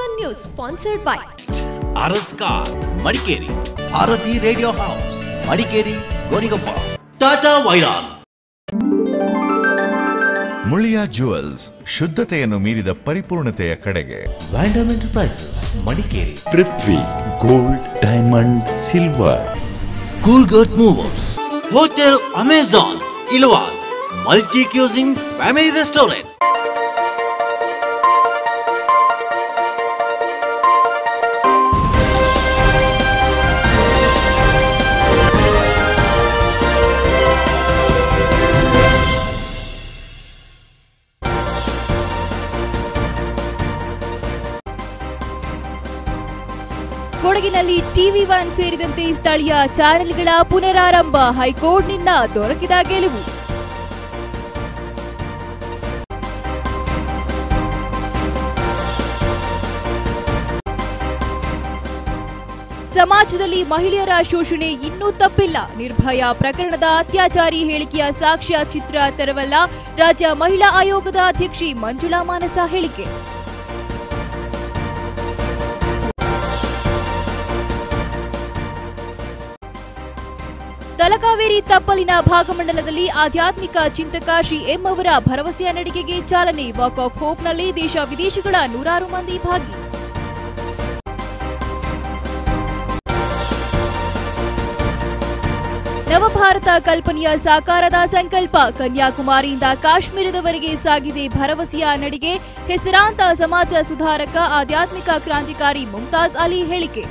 ಟಿವಿ1 news sponsored by ಆರ್ಎಸ್ಕಾರ್ Madikeri, Bharati radio house Madikeri, Gonigoppa, Tata Wiron. Muliya jewels, ಶುದ್ಧತೆಯನ್ನು ಮೀರಿದ ಪರಿಪೂರ್ಣತೆಯ ಕಡೆಗೆ. ವ್ಯಾಂಡಮ್ enterprises Madikeri, Prithvi gold, diamond, silver. ಕೂರ್ಗಟ್ movers, hotel Amazon ಇಲ್ವಾಲ್, multi cuisine family restaurant. ಕೊಡಗಿನಲ್ಲಿ ಟಿವಿ1 ಸೇರಿದಂತೆ ಸ್ಥಳೀಯ ಚಾನೆಲ್ಗಳ ಪುನರಾರಂಭ, ಹೈಕೋರ್ಟ್ನಿಂದ ದೊರಕಿದ ಗೆಲುವು. ಸಮಾಜದಲ್ಲಿ ಮಹಿಳೆಯರ ಶೋಷಣೆ ಇನ್ನೂ ತಪ್ಪಿಲ್ಲ. ನಿರ್ಭಯಾ ಪ್ರಕರಣದ ಅತ್ಯಾಚಾರಿ ಹೇಳಿಕೆಯ ಸಾಕ್ಷ್ಯ ಚಿತ್ರ ತೆರವಲ್ಲ. ರಾಜ್ಯ ಮಹಿಳಾ ಆಯೋಗದ ಅಧ್ಯಕ್ಷೆ ಮಂಜುಳಾ ಮಾನಸ ಹೇಳಿಕೆ. ತಲಕಾವೇರಿ ತಪ್ಪಲಿನ ಭಾಗಮಂಡಲದಲ್ಲಿ ಆಧ್ಯಾತ್ಮಿಕ ಚಿಂತಕ ಶ್ರೀ ಎಂ ಅವರ ಭರವಸೆಯ ನಡಿಗೆಗೆ ಚಾಲನೆ. ವಾಕ್ ಆಫ್ ಹೋಪ್ನಲ್ಲಿ ದೇಶ ವಿದೇಶಗಳ ನೂರಾರು ಮಂದಿ ಭಾಗಿ. ನವಭಾರತ ಕಲ್ಪನೆಯ ಸಾಕಾರದ ಸಂಕಲ್ಪ. ಕನ್ಯಾಕುಮಾರಿಯಿಂದ ಕಾಶ್ಮೀರದವರೆಗೆ ಸಾಗಿದೆ ಭರವಸೆಯ ನಡಿಗೆ. ಹೆಸರಾಂತ ಸಮಾಜ ಸುಧಾರಕ, ಆಧ್ಯಾತ್ಮಿಕ ಕ್ರಾಂತಿಕಾರಿ ಮುಮ್ತಾಜ್ ಅಲಿ ಹೇಳಿಕೆ.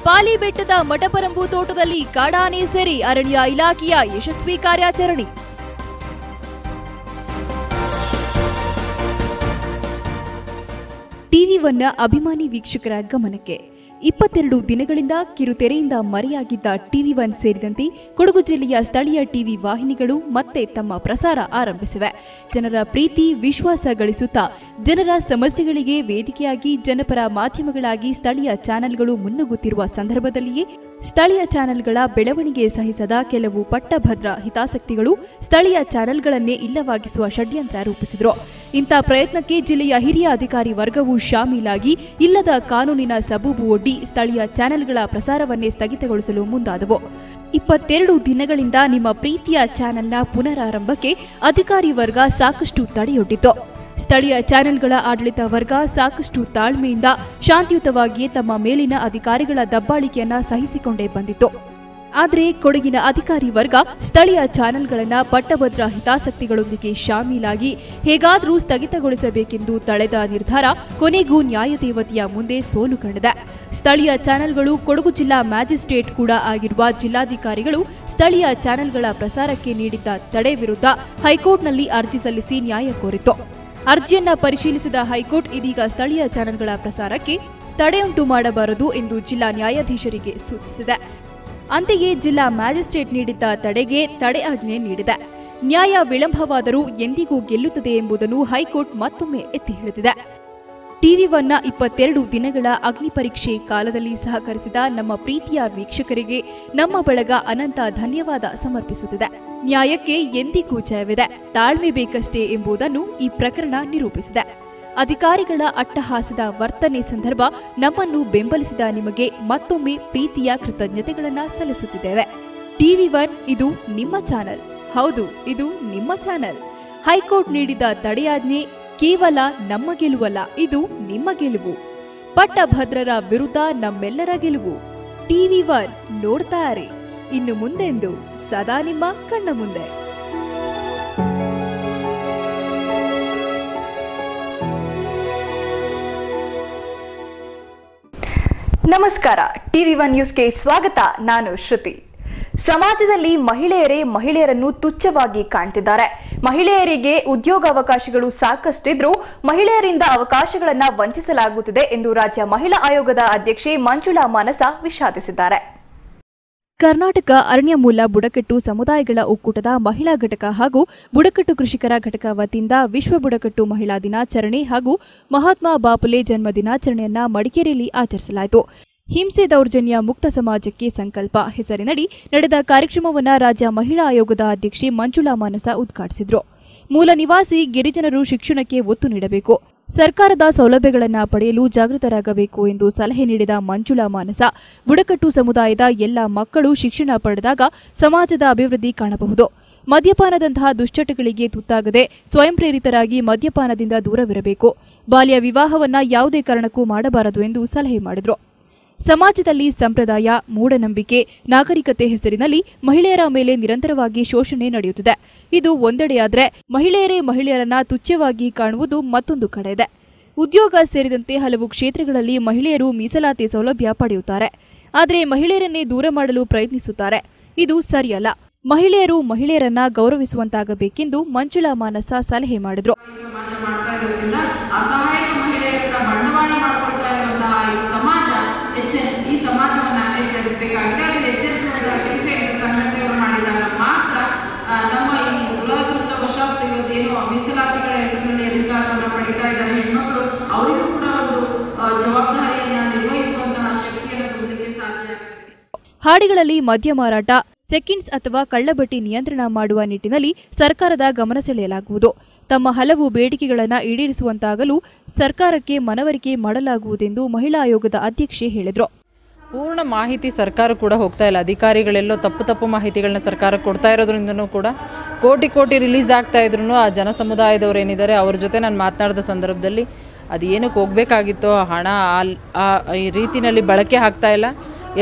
ಪಾಲಿ ಬೆಟ್ಟದ ಮಠಪರಂಬು ತೋಟದಲ್ಲಿ ಕಾಡಾನೆ ಸೆರೆ, ಅರಣ್ಯ ಇಲಾಖೆಯ ಯಶಸ್ವಿ ಕಾರ್ಯಾಚರಣೆ. ಟಿವಿ1ನ ಅಭಿಮಾನಿ ವೀಕ್ಷಕರ ಗಮನಕ್ಕೆ. 22 ದಿನಗಳಿಂದ ಕಿರುತೆರೆಯಿಂದ ಮರೆಯಾಗಿದ್ದ ಟಿವಿ1 ಸೇರಿದಂತೆ ಕೊಡಗು ಜಿಲ್ಲೆಯ ಸ್ಥಳೀಯ ಟಿವಿ ವಾಹಿನಿಗಳು ಮತ್ತೆ ತಮ್ಮ ಪ್ರಸಾರ ಆರಂಭಿಸಿವೆ. ಜನರ ಪ್ರೀತಿ ವಿಶ್ವಾಸ ಗಳಿಸುತ್ತಾ ಜನರ ಸಮಸ್ಯೆಗಳಿಗೆ ವೇದಿಕೆಯಾಗಿ ಜನಪರ ಮಾಧ್ಯಮಗಳಾಗಿ ಸ್ಥಳೀಯ ಚಾನೆಲ್ಗಳು ಮುನ್ನುಗ್ಗುತ್ತಿರುವ ಸಂದರ್ಭದಲ್ಲಿಯೇ ಸ್ಥಳೀಯ ಚಾನೆಲ್ಗಳ ಬೆಳವಣಿಗೆ ಸಹಿಸದ ಕೆಲವು ಪಟ್ಟಭದ್ರ ಹಿತಾಸಕ್ತಿಗಳು ಸ್ಥಳೀಯ ಚಾನೆಲ್ಗಳನ್ನೇ ಇಲ್ಲವಾಗಿಸುವ ಷಡ್ಯಂತ್ರ ರೂಪಿಸಿದರು. ಇಂಥ ಪ್ರಯತ್ನಕ್ಕೆ ಜಿಲ್ಲೆಯ ಹಿರಿಯ ಅಧಿಕಾರಿ ವರ್ಗವು ಶಾಮೀಲಾಗಿ ಇಲ್ಲದ ಕಾನೂನಿನ ಸಬೂಬು ಒಡ್ಡಿ ಸ್ಥಳೀಯ ಚಾನೆಲ್ಗಳ ಪ್ರಸಾರವನ್ನೇ ಸ್ಥಗಿತಗೊಳಿಸಲು ಮುಂದಾದವು. 22 ದಿನಗಳಿಂದ ನಿಮ್ಮ ಪ್ರೀತಿಯ ಚಾನೆಲ್ನ ಪುನರಾರಂಭಕ್ಕೆ ಅಧಿಕಾರಿ ವರ್ಗ ಸಾಕಷ್ಟು ತಡೆಯೊಡ್ಡಿತು. ಸ್ಥಳೀಯ ಚಾನೆಲ್ಗಳ ಆಡಳಿತ ವರ್ಗ ಸಾಕಷ್ಟು ತಾಳ್ಮೆಯಿಂದ ಶಾಂತಿಯುತವಾಗಿಯೇ ತಮ್ಮ ಮೇಲಿನ ಅಧಿಕಾರಿಗಳ ದಬ್ಬಾಳಿಕೆಯನ್ನ ಸಹಿಸಿಕೊಂಡೇ ಬಂದಿತ್ತು. ಆದರೆ ಕೊಡಗಿನ ಅಧಿಕಾರಿ ವರ್ಗ ಸ್ಥಳೀಯ ಚಾನೆಲ್ಗಳನ್ನ ಪಟ್ಟಭದ್ರ ಹಿತಾಸಕ್ತಿಗಳೊಂದಿಗೆ ಶಾಮೀಲಾಗಿ ಹೇಗಾದರೂ ಸ್ಥಗಿತಗೊಳಿಸಬೇಕೆಂದು ತಳೆದ ನಿರ್ಧಾರ ಕೊನೆಗೂ ನ್ಯಾಯದೇವತೆಯ ಮುಂದೆ ಸೋಲು ಕಂಡಿದೆ. ಸ್ಥಳೀಯ ಚಾನೆಲ್ಗಳು ಕೊಡಗು ಜಿಲ್ಲಾ ಮ್ಯಾಜಿಸ್ಟ್ರೇಟ್ ಕೂಡ ಆಗಿರುವ ಜಿಲ್ಲಾಧಿಕಾರಿಗಳು ಸ್ಥಳೀಯ ಚಾನೆಲ್ಗಳ ಪ್ರಸಾರಕ್ಕೆ ನೀಡಿದ್ದ ತಡೆ ವಿರುದ್ಧ ಹೈಕೋರ್ಟ್ನಲ್ಲಿ ಅರ್ಜಿ ಸಲ್ಲಿಸಿ ನ್ಯಾಯ ಕೋರಿತು. ಅರ್ಜಿಯನ್ನ ಪರಿಶೀಲಿಸಿದ ಹೈಕೋರ್ಟ್ ಇದೀಗ ಸ್ಥಳೀಯ ಚಾನೆಲ್ಗಳ ಪ್ರಸಾರಕ್ಕೆ ತಡೆಯುಂಟು ಮಾಡಬಾರದು ಎಂದು ಜಿಲ್ಲಾ ನ್ಯಾಯಾಧೀಶರಿಗೆ ಸೂಚಿಸಿದೆ. ಅಂತೆಯೇ ಜಿಲ್ಲಾ ಮ್ಯಾಜಿಸ್ಟ್ರೇಟ್ ನೀಡಿದ್ದ ತಡೆಗೆ ತಡೆ ಆಜ್ಞೆ ನೀಡಿದೆ. ನ್ಯಾಯ ವಿಳಂಬವಾದರೂ ಎಂದಿಗೂ ಗೆಲ್ಲುತ್ತದೆ ಎಂಬುದನ್ನು ಹೈಕೋರ್ಟ್ ಮತ್ತೊಮ್ಮೆ ಎತ್ತಿ ಹಿಡಿದಿದೆ. ಟಿವಿ1ನ 22 ದಿನಗಳ ಅಗ್ನಿ ಪರೀಕ್ಷೆ ಕಾಲದಲ್ಲಿ ಸಹಕರಿಸಿದ ನಮ್ಮ ಪ್ರೀತಿಯ ವೀಕ್ಷಕರಿಗೆ ನಮ್ಮ ಬಳಗ ಅನಂತ ಧನ್ಯವಾದ ಸಮರ್ಪಿಸುತ್ತಿದೆ. ನ್ಯಾಯಕ್ಕೆ ಎಂದಿಗೂ ಜಯವಿದೆ, ತಾಳ್ಮೆ ಬೇಕಷ್ಟೇ ಎಂಬುದನ್ನು ಈ ಪ್ರಕರಣ ನಿರೂಪಿಸಿದೆ. ಅಧಿಕಾರಿಗಳ ಅಟ್ಟಹಾಸದ ವರ್ತನೆ ಸಂದರ್ಭ ನಮ್ಮನ್ನು ಬೆಂಬಲಿಸಿದ ನಿಮಗೆ ಮತ್ತೊಮ್ಮೆ ಪ್ರೀತಿಯ ಕೃತಜ್ಞತೆಗಳನ್ನು ಸಲ್ಲಿಸುತ್ತಿದ್ದೇವೆ. ಟಿವಿ1 ಇದು ನಿಮ್ಮ ಚಾನೆಲ್. ಹೌದು, ಇದು ನಿಮ್ಮ ಚಾನೆಲ್. ಹೈಕೋರ್ಟ್ ನೀಡಿದ ತಡೆಯಾಜ್ಞೆ ಕೇವಲ ನಮ್ಮ ಗೆಲುವಲ್ಲ, ಇದು ನಿಮ್ಮ ಗೆಲುವು. ಪಟ್ಟಭದ್ರರ ವಿರುದ್ಧ ನಮ್ಮೆಲ್ಲರ ಗೆಲುವು. ಟಿವಿ1 ನೋಡ್ತಾ ಇರಿ, ಇನ್ನು ಮುಂದೆಂದು ಸದಾ ನಿಮ್ಮ ಕಣ್ಣ ಮುಂದೆ. ನಮಸ್ಕಾರ, ಟಿವಿ1 ನ್ಯೂಸ್ಗೆ ಸ್ವಾಗತ. ನಾನು ಶ್ರುತಿ. ಸಮಾಜದಲ್ಲಿ ಮಹಿಳೆಯರನ್ನು ತುಚ್ಛವಾಗಿ ಕಾಣ್ತಿದ್ದಾರೆ. ಮಹಿಳೆಯರಿಗೆ ಉದ್ಯೋಗಾವಕಾಶಗಳು ಸಾಕಷ್ಟಿದ್ರೂ ಮಹಿಳೆಯರಿಂದ ಅವಕಾಶಗಳನ್ನು ವಂಚಿಸಲಾಗುತ್ತಿದೆ ಎಂದು ರಾಜ್ಯ ಮಹಿಳಾ ಆಯೋಗದ ಅಧ್ಯಕ್ಷೆ ಮಂಜುಳಾ ಮಾನಸ ವಿಷಾದಿಸಿದ್ದಾರೆ. ಕರ್ನಾಟಕ ಅರಣ್ಯ ಮೂಲ ಬುಡಕಟ್ಟು ಸಮುದಾಯಗಳ ಒಕ್ಕೂಟದ ಮಹಿಳಾ ಘಟಕ ಹಾಗೂ ಬುಡಕಟ್ಟು ಕೃಷಿಕರ ಘಟಕ ವತಿಯಿಂದ ವಿಶ್ವ ಬುಡಕಟ್ಟು ಮಹಿಳಾ ದಿನಾಚರಣೆ ಹಾಗೂ ಮಹಾತ್ಮ ಬಾಪುಲೆ ಜನ್ಮ ದಿನಾಚರಣೆಯನ್ನ ಮಡಿಕೇರಿಯಲ್ಲಿ ಆಚರಿಸಲಾಯಿತು. ಹಿಂಸೆ ದೌರ್ಜನ್ಯ ಮುಕ್ತ ಸಮಾಜಕ್ಕೆ ಸಂಕಲ್ಪ ಹೆಸರಿನಡಿ ನಡೆದ ಕಾರ್ಯಕ್ರಮವನ್ನು ರಾಜ್ಯ ಮಹಿಳಾ ಆಯೋಗದ ಅಧ್ಯಕ್ಷೆ ಮಂಜುಳಾ ಮಾನಸ ಉದ್ಘಾಟಿಸಿದರು. ಮೂಲ ನಿವಾಸಿ ಗಿರಿಜನರು ಶಿಕ್ಷಣಕ್ಕೆ ಒತ್ತು ನೀಡಬೇಕು, ಸರ್ಕಾರದ ಸೌಲಭ್ಯಗಳನ್ನು ಪಡೆಯಲು ಜಾಗೃತರಾಗಬೇಕು ಎಂದು ಸಲಹೆ ನೀಡಿದ ಮಂಜುಳಾ ಮಾನಸ, ಬುಡಕಟ್ಟು ಸಮುದಾಯದ ಎಲ್ಲ ಮಕ್ಕಳು ಶಿಕ್ಷಣ ಪಡೆದಾಗ ಸಮಾಜದ ಅಭಿವೃದ್ಧಿ ಕಾಣಬಹುದು. ಮದ್ಯಪಾನದಂತಹ ದುಶ್ಚಟಗಳಿಗೆ ತುತ್ತಾಗದೆ ಸ್ವಯಂ ಪ್ರೇರಿತರಾಗಿ ಮದ್ಯಪಾನದಿಂದ ದೂರವಿರಬೇಕು. ಬಾಲ್ಯ ವಿವಾಹವನ್ನ ಯಾವುದೇ ಕಾರಣಕ್ಕೂ ಮಾಡಬಾರದು ಎಂದು ಸಲಹೆ ಮಾಡಿದರು. ಸಮಾಜದಲ್ಲಿ ಸಂಪ್ರದಾಯ, ಮೂಢನಂಬಿಕೆ, ನಾಗರಿಕತೆ ಹೆಸರಿನಲ್ಲಿ ಮಹಿಳೆಯರ ಮೇಲೆ ನಿರಂತರವಾಗಿ ಶೋಷಣೆ ನಡೆಯುತ್ತಿದೆ. ಇದು ಒಂದೆಡೆಯಾದರೆ ಮಹಿಳೆಯರನ್ನ ತುಚ್ಛವಾಗಿ ಕಾಣುವುದು ಮತ್ತೊಂದು ಕಡೆ ಇದೆ. ಉದ್ಯೋಗ ಸೇರಿದಂತೆ ಹಲವು ಕ್ಷೇತ್ರಗಳಲ್ಲಿ ಮಹಿಳೆಯರು ಮೀಸಲಾತಿ ಸೌಲಭ್ಯ ಪಡೆಯುತ್ತಾರೆ. ಆದರೆ ಮಹಿಳೆಯರನ್ನೇ ದೂರ ಮಾಡಲು ಪ್ರಯತ್ನಿಸುತ್ತಾರೆ. ಇದು ಸರಿಯಲ್ಲ. ಮಹಿಳೆಯರನ್ನ ಗೌರವಿಸುವಂತಾಗಬೇಕೆಂದು ಮಂಜುಳಾ ಮಾನಸ ಸಲಹೆ ಮಾಡಿದರು. ಈ ಸಮಾಜವನ್ನು ಎಚ್ಚರಿಸಬೇಕಾಗಿದೆ. ಅದು ಎಚ್ಚರಿಸುವಂತ ಕೆಲಸ ಸಂಘಟನೆಗಳು ಮಾಡಿದಾಗ ಮಾತ್ರ ನಮ್ಮ ಈ ದುರದೃಷ್ಟವಶಾತ್ ಇವತ್ತೇನು ಮೀಸಲಾತಿಗಳ ಹೆಸರಿನಲ್ಲಿ ಅಧಿಕಾರವನ್ನು ಪಡಿತಾ ಇದ್ದಾರೆ ಹೆಣ್ಮಕ್ಳು, ಅವರಿಗೂ ಕೂಡ ಒಂದು ಜವಾಬ್ದಾರಿಯನ್ನ ನಿರ್ವಹಿಸುವಂತಹ ಶಕ್ತಿಯನ್ನು ತುಂಬಲಿಕ್ಕೆ ಸಾಧ್ಯ ಆಗುತ್ತೆ. ಹಾಡಿಗಳಲ್ಲಿ ಮದ್ಯ ಮಾರಾಟ, ಸೆಕೆಂಡ್ಸ್ ಅಥವಾ ಕಳ್ಳಬಟ್ಟಿ ನಿಯಂತ್ರಣ ಮಾಡುವ ನಿಟ್ಟಿನಲ್ಲಿ ಸರ್ಕಾರದ ಗಮನ ಸೆಳೆಯಲಾಗುವುದು. ತಮ್ಮ ಹಲವು ಬೇಡಿಕೆಗಳನ್ನು ಈಡೇರಿಸುವಂತಾಗಲು ಸರ್ಕಾರಕ್ಕೆ ಮನವರಿಕೆ ಮಾಡಲಾಗುವುದೆಂದು ಮಹಿಳಾ ಆಯೋಗದ ಅಧ್ಯಕ್ಷೆ ಹೇಳಿದರು. ಪೂರ್ಣ ಮಾಹಿತಿ ಸರ್ಕಾರ ಕೂಡ ಹೋಗ್ತಾ ಇಲ್ಲ. ಅಧಿಕಾರಿಗಳೆಲ್ಲೋ ತಪ್ಪು ಮಾಹಿತಿಗಳನ್ನ ಸರ್ಕಾರ ಕೊಡ್ತಾ ಇರೋದ್ರಿಂದನೂ ಕೂಡ ಕೋಟಿ ರಿಲೀಸ್ ಆಗ್ತಾ ಇದ್ರು ಆ ಜನ ಸಮುದಾಯದವ್ರು ಏನಿದ್ದಾರೆ ಅವ್ರ ಜೊತೆ ನಾನು ಮಾತನಾಡಿದ ಸಂದರ್ಭದಲ್ಲಿ ಅದು ಏನಕ್ಕೆ ಹೋಗಬೇಕಾಗಿತ್ತೋ ಹಣ ಈ ರೀತಿಯಲ್ಲಿ ಬಳಕೆ ಆಗ್ತಾ ಇಲ್ಲ.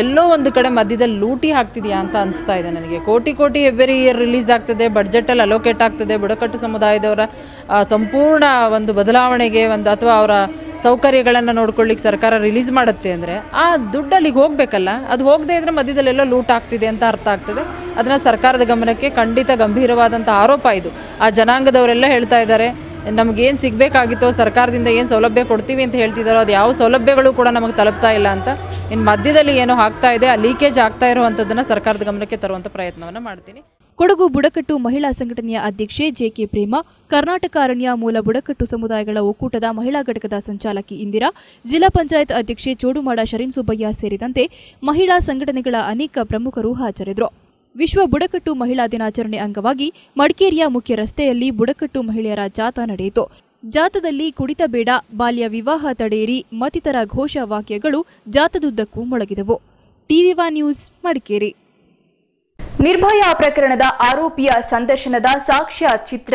ಎಲ್ಲೋ ಒಂದು ಕಡೆ ಮಧ್ಯದಲ್ಲಿ ಲೂಟಿ ಆಗ್ತಿದೆಯಾ ಅಂತ ಅನಿಸ್ತಾ ಇದೆ ನನಗೆ. ಕೋಟಿ ಎವ್ರಿ ಇಯರ್ ರಿಲೀಸ್ ಆಗ್ತದೆ, ಬಡ್ಜೆಟಲ್ಲಿ ಅಲೋಕೇಟ್ ಆಗ್ತದೆ. ಬುಡಕಟ್ಟು ಸಮುದಾಯದವರ ಸಂಪೂರ್ಣ ಒಂದು ಬದಲಾವಣೆಗೆ ಅಥವಾ ಅವರ ಸೌಕರ್ಯಗಳನ್ನು ನೋಡ್ಕೊಳ್ಳಿಕ್ಕೆ ಸರ್ಕಾರ ರಿಲೀಸ್ ಮಾಡುತ್ತೆ ಅಂದರೆ ಆ ದುಡ್ಡು ಅಲ್ಲಿಗೆ ಹೋಗಬೇಕಲ್ಲ. ಅದು ಹೋಗದೇ ಇದ್ದರೆ ಮಧ್ಯದಲ್ಲೆಲ್ಲೋ ಲೂಟ್ ಆಗ್ತಿದೆ ಅಂತ ಅರ್ಥ ಆಗ್ತದೆ. ಅದನ್ನು ಸರ್ಕಾರದ ಗಮನಕ್ಕೆ ಖಂಡಿತ ಗಂಭೀರವಾದಂಥ ಆರೋಪ ಇದು. ಆ ಜನಾಂಗದವರೆಲ್ಲ ಹೇಳ್ತಾ ಇದ್ದಾರೆ, ನಮಗೇನು ಸಿಗಬೇಕಾಗಿತ್ತೋ ಸರ್ಕಾರದಿಂದ ಏನು ಸೌಲಭ್ಯ ಕೊಡ್ತೀವಿ ಅಂತ ಹೇಳ್ತಿದ್ದಾರೋ ಅದು ಯಾವ ಸೌಲಭ್ಯಗಳು ಕೂಡ ನಮಗೆ ತಲುಪ್ತಾ ಇಲ್ಲ ಅಂತ. ಇನ್ನು ಮಧ್ಯದಲ್ಲಿ ಏನೋ ಆಗ್ತಾ ಇದೆ, ಆ ಲೀಕೇಜ್ ಆಗ್ತಾ ಇರುವಂಥದ್ದನ್ನು ಸರ್ಕಾರದ ಗಮನಕ್ಕೆ ತರುವಂಥ ಪ್ರಯತ್ನವನ್ನು ಮಾಡ್ತೀನಿ. ಕೊಡಗು ಬುಡಕಟ್ಟು ಮಹಿಳಾ ಸಂಘಟನೆಯ ಅಧ್ಯಕ್ಷೆ ಜೆಕೆ ಪ್ರೇಮ, ಕರ್ನಾಟಕ ಅರಣ್ಯ ಮೂಲ ಬುಡಕಟ್ಟು ಸಮುದಾಯಗಳ ಒಕ್ಕೂಟದ ಮಹಿಳಾ ಘಟಕದ ಸಂಚಾಲಕಿ ಇಂದಿರಾ, ಜಿಲ್ಲಾ ಪಂಚಾಯತ್ ಅಧ್ಯಕ್ಷೆ ಚೋಡುಮಾಡ ಶರೀನ್ ಸುಬ್ಬಯ್ಯ ಸೇರಿದಂತೆ ಮಹಿಳಾ ಸಂಘಟನೆಗಳ ಅನೇಕ ಪ್ರಮುಖರು ಹಾಜರಿದ್ದರು. ವಿಶ್ವ ಬುಡಕಟ್ಟು ಮಹಿಳಾ ದಿನಾಚರಣೆ ಅಂಗವಾಗಿ ಮಡಿಕೇರಿಯ ಮುಖ್ಯ ರಸ್ತೆಯಲ್ಲಿ ಬುಡಕಟ್ಟು ಮಹಿಳೆಯರ ಜಾಥಾ ನಡೆಯಿತು. ಜಾಥಾದಲ್ಲಿ ಕುಡಿತ ಬೇಡ, ಬಾಲ್ಯ ವಿವಾಹ ತಡೆಯಿರಿ ಮತ್ತಿತರ ಘೋಷ ವಾಕ್ಯಗಳು ಜಾಥಾದುದ್ದಕ್ಕೂ ಮೊಳಗಿದವು. ಟಿವಿ1 ನ್ಯೂಸ್ ಮಡಿಕೇರಿ. ನಿರ್ಭಯಾ ಪ್ರಕರಣದ ಆರೋಪಿಯ ಸಂದರ್ಶನದ ಸಾಕ್ಷ್ಯ ಚಿತ್ರ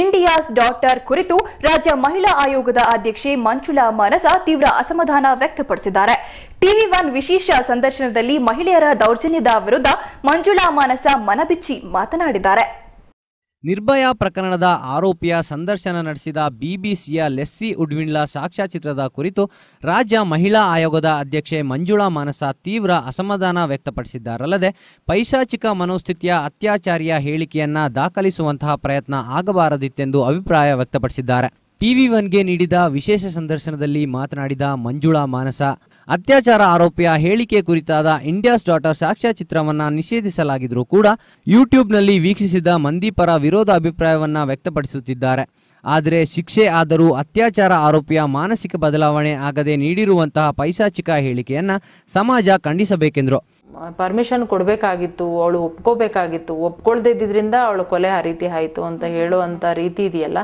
ಇಂಡಿಯಾಸ್ ಡಾಟರ್ ಕುರಿತು ರಾಜ್ಯ ಮಹಿಳಾ ಆಯೋಗದ ಅಧ್ಯಕ್ಷೆ ಮಂಜುಳಾ ಮಾನಸ ತೀವ್ರ ಅಸಮಾಧಾನ ವ್ಯಕ್ತಪಡಿಸಿದ್ದಾರೆ. ಟಿವಿ1 ವಿಶೇಷ ಸಂದರ್ಶನದಲ್ಲಿ ಮಹಿಳೆಯರ ದೌರ್ಜನ್ಯದ ವಿರುದ್ಧ ಮಂಜುಳಾ ಮಾನಸ ಮನಬಿಚ್ಚಿ ಮಾತನಾಡಿದ್ದಾರೆ. ನಿರ್ಭಯಾ ಪ್ರಕರಣದ ಆರೋಪಿಯ ಸಂದರ್ಶನ ನಡೆಸಿದ ಬಿಬಿಸಿಯ ಲೆಸ್ಸಿ ಉಡ್ವಿನ್ಲಾ ಸಾಕ್ಷ್ಯಚಿತ್ರದ ಕುರಿತು ರಾಜ್ಯ ಮಹಿಳಾ ಆಯೋಗದ ಅಧ್ಯಕ್ಷೆ ಮಂಜುಳಾ ಮಾನಸ ತೀವ್ರ ಅಸಮಾಧಾನ ವ್ಯಕ್ತಪಡಿಸಿದ್ದಾರಲ್ಲದೆ ಪೈಶಾಚಿಕ ಮನೋಸ್ಥಿತಿಯ ಅತ್ಯಾಚಾರಿಯ ಹೇಳಿಕೆಯನ್ನ ದಾಖಲಿಸುವಂತಹ ಪ್ರಯತ್ನ ಆಗಬಾರದಿತ್ತೆಂದು ಅಭಿಪ್ರಾಯ ವ್ಯಕ್ತಪಡಿಸಿದ್ದಾರೆ. ಟಿವಿ1ಗೆ ನೀಡಿದ ವಿಶೇಷ ಸಂದರ್ಶನದಲ್ಲಿ ಮಾತನಾಡಿದ ಮಂಜುಳಾ ಮಾನಸ, ಅತ್ಯಾಚಾರ ಆರೋಪಿಯ ಹೇಳಿಕೆ ಕುರಿತಾದ ಇಂಡಿಯಾಸ್ ಡಾಟರ್ ಸಾಕ್ಷ್ಯಚಿತ್ರವನ್ನ ನಿಷೇಧಿಸಲಾಗಿದ್ರೂ ಕೂಡ ಯೂಟ್ಯೂಬ್ನಲ್ಲಿ ವೀಕ್ಷಿಸಿದ ಮಂದಿ ಪರ ವಿರೋಧ ಅಭಿಪ್ರಾಯವನ್ನ ವ್ಯಕ್ತಪಡಿಸುತ್ತಿದ್ದಾರೆ. ಆದರೆ ಶಿಕ್ಷೆ ಆದರೂ ಅತ್ಯಾಚಾರ ಆರೋಪಿಯ ಮಾನಸಿಕ ಬದಲಾವಣೆ ಆಗದೆ ನೀಡಿರುವಂತಹ ಪೈಶಾಚಿಕ ಹೇಳಿಕೆಯನ್ನ ಸಮಾಜ ಖಂಡಿಸಬೇಕೆಂದರು. ಪರ್ಮಿಷನ್ ಕೊಡಬೇಕಾಗಿತ್ತು, ಅವಳು ಒಪ್ಕೋಬೇಕಾಗಿತ್ತು, ಒಪ್ಕೊಳ್ದೇ ಇದ್ದಿದ್ದರಿಂದ ಅವಳು ಕೊಲೆ ಆ ರೀತಿ ಆಯಿತು ಅಂತ ಹೇಳುವಂಥ ರೀತಿ ಇದೆಯಲ್ಲ,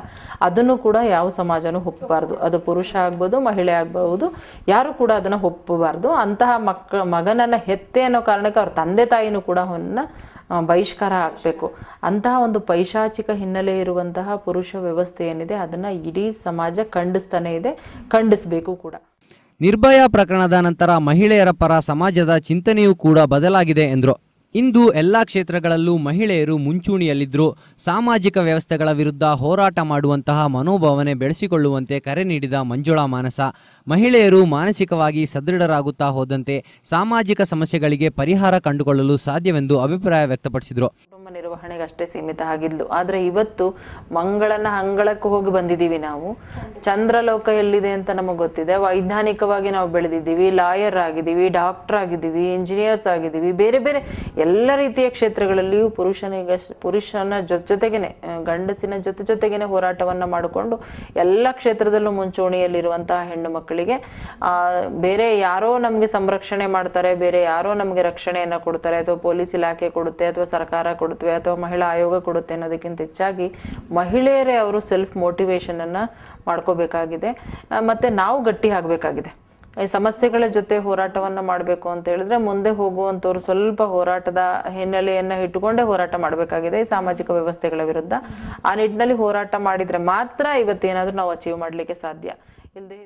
ಅದನ್ನು ಕೂಡ ಯಾವ ಸಮಾಜನೂ ಒಪ್ಪಬಾರ್ದು. ಅದು ಪುರುಷ ಆಗ್ಬೋದು, ಮಹಿಳೆ ಆಗ್ಬೋದು, ಯಾರು ಕೂಡ ಅದನ್ನು ಒಪ್ಪಬಾರ್ದು. ಅಂತಹ ಮಗನನ್ನು ಹೆತ್ತೆ ಅನ್ನೋ ಕಾರಣಕ್ಕೆ ಅವ್ರ ತಂದೆ ತಾಯಿನೂ ಕೂಡ ಅವನ್ನ ಬಹಿಷ್ಕಾರ ಹಾಕಬೇಕು. ಅಂತಹ ಒಂದು ಪೈಶಾಚಿಕ ಹಿನ್ನೆಲೆ ಇರುವಂತಹ ಪುರುಷ ವ್ಯವಸ್ಥೆ ಏನಿದೆ ಅದನ್ನು ಇಡೀ ಸಮಾಜ ಖಂಡಿಸ್ತಾನೆ ಇದೆ, ಖಂಡಿಸಬೇಕು ಕೂಡ. ನಿರ್ಭಯಾ ಪ್ರಕರಣದ ನಂತರ ಮಹಿಳೆಯರ ಪರ ಸಮಾಜದ ಚಿಂತನೆಯೂ ಕೂಡ ಬದಲಾಗಿದೆ ಎಂದರು. ಇಂದು ಎಲ್ಲ ಕ್ಷೇತ್ರಗಳಲ್ಲೂ ಮಹಿಳೆಯರು ಮುಂಚೂಣಿಯಲ್ಲಿದ್ದರೂ ಸಾಮಾಜಿಕ ವ್ಯವಸ್ಥೆಗಳ ವಿರುದ್ಧ ಹೋರಾಟ ಮಾಡುವಂತಹ ಮನೋಭಾವನೆ ಬೆಳೆಸಿಕೊಳ್ಳುವಂತೆ ಕರೆ ನೀಡಿದ ಮಂಜುಳಾ ಮಾನಸ, ಮಹಿಳೆಯರು ಮಾನಸಿಕವಾಗಿ ಸದೃಢರಾಗುತ್ತಾ ಹೋದಂತೆ ಸಾಮಾಜಿಕ ಸಮಸ್ಯೆಗಳಿಗೆ ಪರಿಹಾರ ಕಂಡುಕೊಳ್ಳಲು ಸಾಧ್ಯವೆಂದು ಅಭಿಪ್ರಾಯ ವ್ಯಕ್ತಪಡಿಸಿದರು. ನಿರ್ವಹಣೆಗೆ ಅಷ್ಟೇ ಸೀಮಿತ ಆಗಿದ್ಲು. ಆದರೆ ಇವತ್ತು ಮಂಗಳನ ಅಂಗಳಕ್ಕೆ ಹೋಗಿ ಬಂದಿದ್ದೀವಿ. ನಾವು ಚಂದ್ರಲೋಕ ಎಲ್ಲಿದೆ ಅಂತ ನಮಗೆ ಗೊತ್ತಿದೆ. ವೈಜ್ಞಾನಿಕವಾಗಿ ನಾವು ಬೆಳೆದಿದ್ದೀವಿ, ಲಾಯರ್ ಆಗಿದ್ದೀವಿ, ಡಾಕ್ಟರ್ ಆಗಿದ್ದೀವಿ, ಇಂಜಿನಿಯರ್ಸ್ ಆಗಿದ್ದೀವಿ. ಬೇರೆ ಬೇರೆ ಎಲ್ಲ ರೀತಿಯ ಕ್ಷೇತ್ರಗಳಲ್ಲಿಯೂ ಪುರುಷನ ಜೊತೆಗೇನೆ, ಗಂಡಸಿನ ಜೊತೆಗೇನೆ ಹೋರಾಟವನ್ನು ಮಾಡಿಕೊಂಡು ಎಲ್ಲ ಕ್ಷೇತ್ರದಲ್ಲೂ ಮುಂಚೂಣಿಯಲ್ಲಿರುವಂತಹ ಹೆಣ್ಣು ಮಕ್ಕಳಿಗೆ ಬೇರೆ ಯಾರೋ ನಮಗೆ ಸಂರಕ್ಷಣೆ ಮಾಡ್ತಾರೆ, ಬೇರೆ ಯಾರೋ ನಮಗೆ ರಕ್ಷಣೆಯನ್ನು ಕೊಡ್ತಾರೆ, ಅಥವಾ ಪೊಲೀಸ್ ಇಲಾಖೆ ಕೊಡುತ್ತೆ, ಅಥವಾ ಸರ್ಕಾರ ಕೊಡುತ್ತವೆ, ಅಥವಾ ಮಹಿಳಾ ಆಯೋಗ ಕೊಡುತ್ತೆ ಅನ್ನೋದಕ್ಕಿಂತ ಹೆಚ್ಚಾಗಿ ಮಹಿಳೆಯರೇ ಅವರು ಸೆಲ್ಫ್ ಮೋಟಿವೇಶನ್ ಅನ್ನ ಮಾಡ್ಕೋಬೇಕಾಗಿದೆ. ಮತ್ತೆ ನಾವು ಗಟ್ಟಿ ಆಗಬೇಕಾಗಿದೆ. ಈ ಸಮಸ್ಯೆಗಳ ಜೊತೆ ಹೋರಾಟವನ್ನ ಮಾಡಬೇಕು ಅಂತ ಹೇಳಿದ್ರೆ ಮುಂದೆ ಹೋಗುವಂತವ್ರು ಸ್ವಲ್ಪ ಹೋರಾಟದ ಹಿನ್ನೆಲೆಯನ್ನ ಇಟ್ಟುಕೊಂಡೇ ಹೋರಾಟ ಮಾಡಬೇಕಾಗಿದೆ ಈ ಸಾಮಾಜಿಕ ವ್ಯವಸ್ಥೆಗಳ ವಿರುದ್ಧ. ಆ ನಿಟ್ಟಿನಲ್ಲಿ ಹೋರಾಟ ಮಾಡಿದ್ರೆ ಮಾತ್ರ ಇವತ್ತೇನಾದ್ರೂ ನಾವು ಅಚೀವ್ ಮಾಡಲಿಕ್ಕೆ ಸಾಧ್ಯ. ಇಲ್ಲದೆ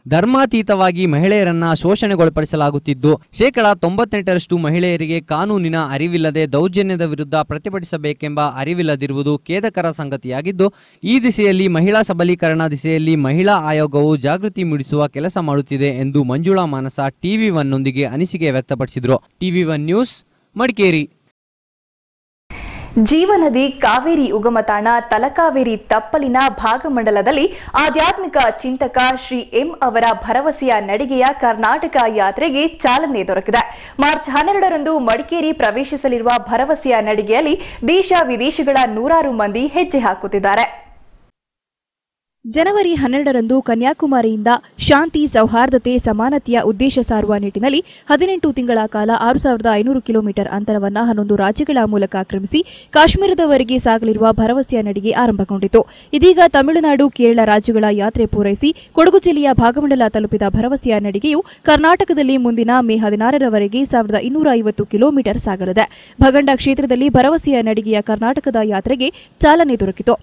ಧರ್ಮಾತೀತವಾಗಿ ಮಹಿಳೆಯರನ್ನ ಶೋಷಣೆಗೊಳಪಡಿಸಲಾಗುತ್ತಿದ್ದು 98% ಮಹಿಳೆಯರಿಗೆ ಕಾನೂನಿನ ಅರಿವಿಲ್ಲದೆ ದೌರ್ಜನ್ಯದ ವಿರುದ್ಧ ಪ್ರತಿಭಟಿಸಬೇಕೆಂಬ ಅರಿವಿಲ್ಲದಿರುವುದು ಖೇದಕರ ಸಂಗತಿಯಾಗಿದ್ದು, ಈ ದಿಸೆಯಲ್ಲಿ ಮಹಿಳಾ ಸಬಲೀಕರಣ ದಿಸೆಯಲ್ಲಿ ಮಹಿಳಾ ಆಯೋಗವು ಜಾಗೃತಿ ಮೂಡಿಸುವ ಕೆಲಸ ಮಾಡುತ್ತಿದೆ ಎಂದು ಮಂಜುಳಾ ಮಾನಸ TV1 ನೊಂದಿಗೆ ಅನಿಸಿಕೆ ವ್ಯಕ್ತಪಡಿಸಿದರು. TV1 news, Madikeri. ಜೀವನದಿ ಕಾವೇರಿ ಉಗಮತಾಣ ತಲಕಾವೇರಿ ತಪ್ಪಲಿನ ಭಾಗಮಂಡಲದಲ್ಲಿ ಆಧ್ಯಾತ್ಮಿಕ ಚಿಂತಕ ಶ್ರೀ ಎಂ ಅವರ ಭರವಸೆಯ ನಡಿಗೆಯ ಕರ್ನಾಟಕ ಯಾತ್ರೆಗೆ ಚಾಲನೆ ದೊರಕಿದೆ. ಮಾರ್ಚ್ 12ರಂದು ಮಡಿಕೇರಿ ಪ್ರವೇಶಿಸಲಿರುವ ಭರವಸೆಯ ನಡಿಗೆಯಲ್ಲಿ ದೇಶ ವಿದೇಶಗಳ ನೂರಾರು ಮಂದಿ ಹೆಜ್ಜೆ ಹಾಕುತ್ತಿದ್ದಾರೆ. ಜನವರಿ 12ರಂದು ಕನ್ಯಾಕುಮಾರಿಯಿಂದ ಶಾಂತಿ, ಸೌಹಾರ್ದತೆ, ಸಮಾನತೆಯ ಉದ್ದೇಶ ಸಾರುವ ನಿಟ್ಟಿನಲ್ಲಿ 18 ತಿಂಗಳ ಕಾಲ 6500 ಕಿಲೋಮೀಟರ್ ಅಂತರವನ್ನು 11 ರಾಜ್ಯಗಳ ಮೂಲಕ ಕ್ರಮಿಸಿ ಕಾಶ್ಮೀರದವರೆಗೆ ಸಾಗಲಿರುವ ಭರವಸೆಯ ನಡಿಗೆ ಆರಂಭಗೊಂಡಿತು. ಇದೀಗ ತಮಿಳುನಾಡು, ಕೇರಳ ರಾಜ್ಯಗಳ ಯಾತ್ರೆ ಪೂರೈಸಿ ಕೊಡಗು ಜಿಲ್ಲೆಯ ಭಾಗಮಂಡಲ ತಲುಪಿದ ಭರವಸೆಯ ನಡಿಗೆಯು ಕರ್ನಾಟಕದಲ್ಲಿ ಮುಂದಿನ ಮೇ 16ರವರೆಗೆ 1250 ಕಿಲೋಮೀಟರ್ ಸಾಗಲಿದೆ. ಭಗಂಡ ಕ್ಷೇತ್ರದಲ್ಲಿ ಭರವಸೆಯ ನಡಿಗೆಯ ಕರ್ನಾಟಕದ ಯಾತ್ರೆಗೆ ಚಾಲನೆ ದೊರಕಿತು.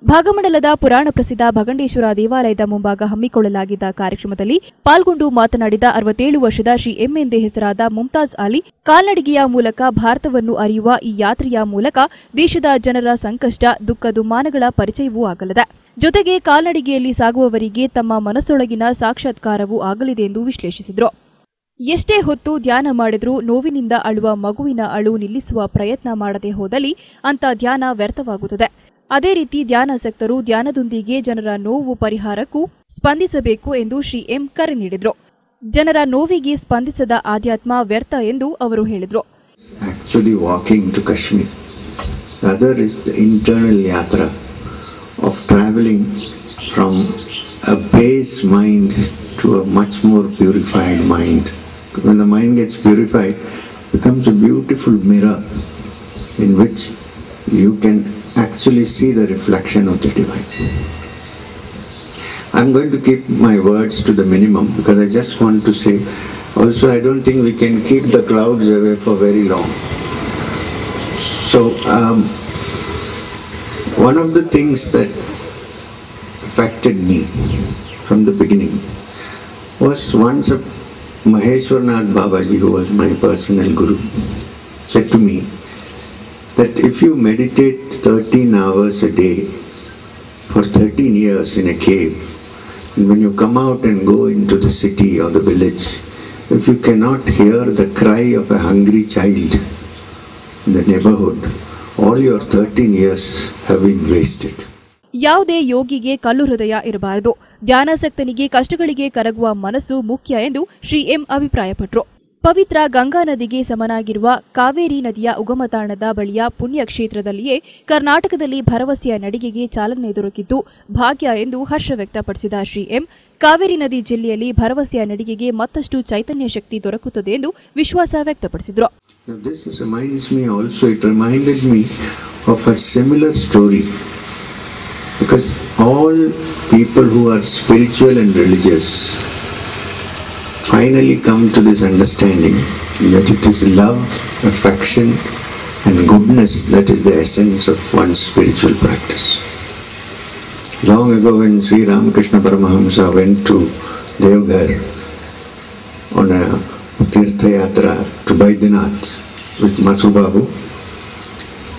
ಭಾಗಮಂಡಲದ ಪುರಾಣ ಪ್ರಸಿದ್ಧ ಭಗಂಡೇಶ್ವರ ದೇವಾಲಯದ ಮುಂಭಾಗ ಹಮ್ಮಿಕೊಳ್ಳಲಾಗಿದ್ದ ಕಾರ್ಯಕ್ರಮದಲ್ಲಿ ಪಾಲ್ಗೊಂಡು ಮಾತನಾಡಿದ 67 ವರ್ಷದ ಶ್ರೀ ಎಂ ಎಂದೇ ಹೆಸರಾದ ಮುಮ್ತಾಜ್ ಅಲಿ, ಕಾಲ್ನಡಿಗೆಯ ಮೂಲಕ ಭಾರತವನ್ನು ಅರಿಯುವ ಈ ಯಾತ್ರೆಯ ಮೂಲಕ ದೇಶದ ಜನರ ಸಂಕಷ್ಟ, ದುಃಖ ದುಮ್ಮಾನಗಳ ಪರಿಚಯವೂ ಆಗಲಿದೆ. ಜೊತೆಗೆ ಕಾಲ್ನಡಿಗೆಯಲ್ಲಿ ಸಾಗುವವರಿಗೆ ತಮ್ಮ ಮನಸ್ಸೊಳಗಿನ ಸಾಕ್ಷಾತ್ಕಾರವೂ ಆಗಲಿದೆ ಎಂದು ವಿಶ್ಲೇಷಿಸಿದರು. ಎಷ್ಟೇ ಹೊತ್ತು ಧ್ಯಾನ ಮಾಡಿದ್ರೂ ನೋವಿನಿಂದ ಅಳುವ ಮಗುವಿನ ಅಳು ನಿಲ್ಲಿಸುವ ಪ್ರಯತ್ನ ಮಾಡದೆ ಹೋದಲ್ಲಿ ಅಂಥ ಧ್ಯಾನ ವ್ಯರ್ಥವಾಗುತ್ತದೆ. ಅದೇ ರೀತಿ ಧ್ಯಾನಾಸಕ್ತರು ಧ್ಯಾನದೊಂದಿಗೆ ಜನರ ನೋವು ಪರಿಹಾರಕ್ಕೂ ಸ್ಪಂದಿಸಬೇಕು ಎಂದು ಶ್ರೀ ಎಂ ಕರೆ ನೀಡಿದರು. ಜನರ ನೋವಿಗೆ ಸ್ಪಂದಿಸದ ಆಧ್ಯಾತ್ಮ ವ್ಯರ್ಥ ಎಂದು ಅವರು ಹೇಳಿದರು. Actually walking to Kashmir. The other is the internal yatra of traveling from a base mind to a much more purified mind. When the mind gets purified, it becomes a beautiful mirror in which you can actually see the reflection of the divine. I'm going to keep my words to the minimum because I just want to say also I don't think we can keep the clouds away for very long. So one of the things that affected me from the beginning was once a Maheshwarnath Babaji, who was my personal guru, said to me that if you meditate 13 hours a day for 13 years in a cave, and when you come out and go into the city or the village, if you cannot hear the cry of a hungry child in the neighborhood, all your 13 years have been wasted. ಯಾವುದೇ ಯೋಗಿಗೆ ಕಲ್ಲು ಹೃದಯ ಇರಬಾರದು. ಧ್ಯಾನಾಸಕ್ತನಿಗೆ ಕಷ್ಟಗಳಿಗೆ ಕರಗುವ ಮನಸ್ಸು ಮುಖ್ಯ ಎಂದು Shri M ಅಭಿಪ್ರಾಯಪಟ್ಟರು. ಪವಿತ್ರ ಗಂಗಾ ನದಿಗೆ ಸಮನಾಗಿರುವ ಕಾವೇರಿ ನದಿಯ ಉಗಮತಾಣದ ಬಳಿಯ ಪುಣ್ಯ ಕ್ಷೇತ್ರದಲ್ಲಿಯೇ ಕರ್ನಾಟಕದಲ್ಲಿ ಭರವಸೆಯ ನಡಿಗೆಗೆ ಚಾಲನೆ ದೊರಕಿದ್ದು ಭಾಗ್ಯ ಎಂದು ಹರ್ಷ ವ್ಯಕ್ತಪಡಿಸಿದ ಶ್ರೀ ಎಂ, ಕಾವೇರಿ ನದಿ ಜಿಲ್ಲೆಯಲ್ಲಿ ಭರವಸೆಯ ನಡಿಗೆಗೆ ಮತ್ತಷ್ಟು ಚೈತನ್ಯ ಶಕ್ತಿ ದೊರಕುತ್ತದೆ ಎಂದು ವಿಶ್ವಾಸ ವ್ಯಕ್ತಪಡಿಸಿದರು. This reminds me also, it reminded me of a similar story because all people who are spiritual and religious finally come to this understanding that it is love, affection and goodness that is the essence of one's spiritual practice. Long ago when Sri Ramakrishna Paramahamsa went to Devghar on a Tirtha Yatra to Baidyanath with Mathu Babu,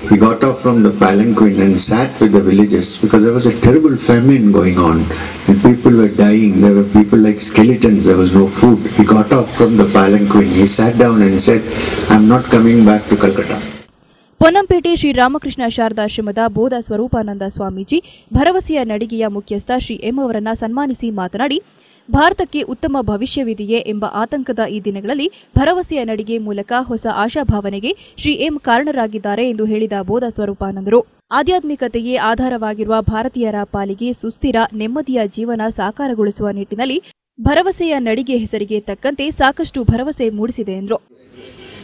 he got off from the palanquin and sat with the villagers because there was a terrible famine going on and people were dying. There were people like skeletons, there was no food. He got off from the palanquin, he sat down and said, "I am not coming back to Calcutta." Ponnampet Sri Ramakrishna ಶಾರದಾಶ್ರಮದ ಬೋಧ ಸ್ವರೂಪಾನಂದ ಸ್ವಾಮೀಜಿ ಭರವಸೆಯ ನಡಿಗೆಯ ಮುಖ್ಯಸ್ಥ Shri M ಅವರನ್ನ ಸನ್ಮಾನಿಸಿ ಮಾತನಾಡಿ, ಭಾರತಕ್ಕೆ ಉತ್ತಮ ಭವಿಷ್ಯವಿದೆಯೇ ಎಂಬ ಆತಂಕದ ಈ ದಿನಗಳಲ್ಲಿ ಭರವಸೆಯ ನಡಿಗೆ ಮೂಲಕ ಹೊಸ ಆಶಾಭಾವನೆಗೆ ಶ್ರೀ ಎಂ ಕಾರಣರಾಗಿದ್ದಾರೆ ಎಂದು ಹೇಳಿದ ಬೋಧ ಸ್ವರೂಪಾನಂದರು ಆಧ್ಯಾತ್ಮಿಕತೆಯೇ ಆಧಾರವಾಗಿರುವ ಭಾರತೀಯರ ಪಾಲಿಗೆ ಸುಸ್ಥಿರ ನೆಮ್ಮದಿಯ ಜೀವನ ಸಾಕಾರಗೊಳಿಸುವ ನಿಟ್ಟಿನಲ್ಲಿ ಭರವಸೆಯ ನಡಿಗೆ ಹೆಸರಿಗೆ ತಕ್ಕಂತೆ ಸಾಕಷ್ಟು ಭರವಸೆ ಮೂಡಿಸಿದೆ ಎಂದರು.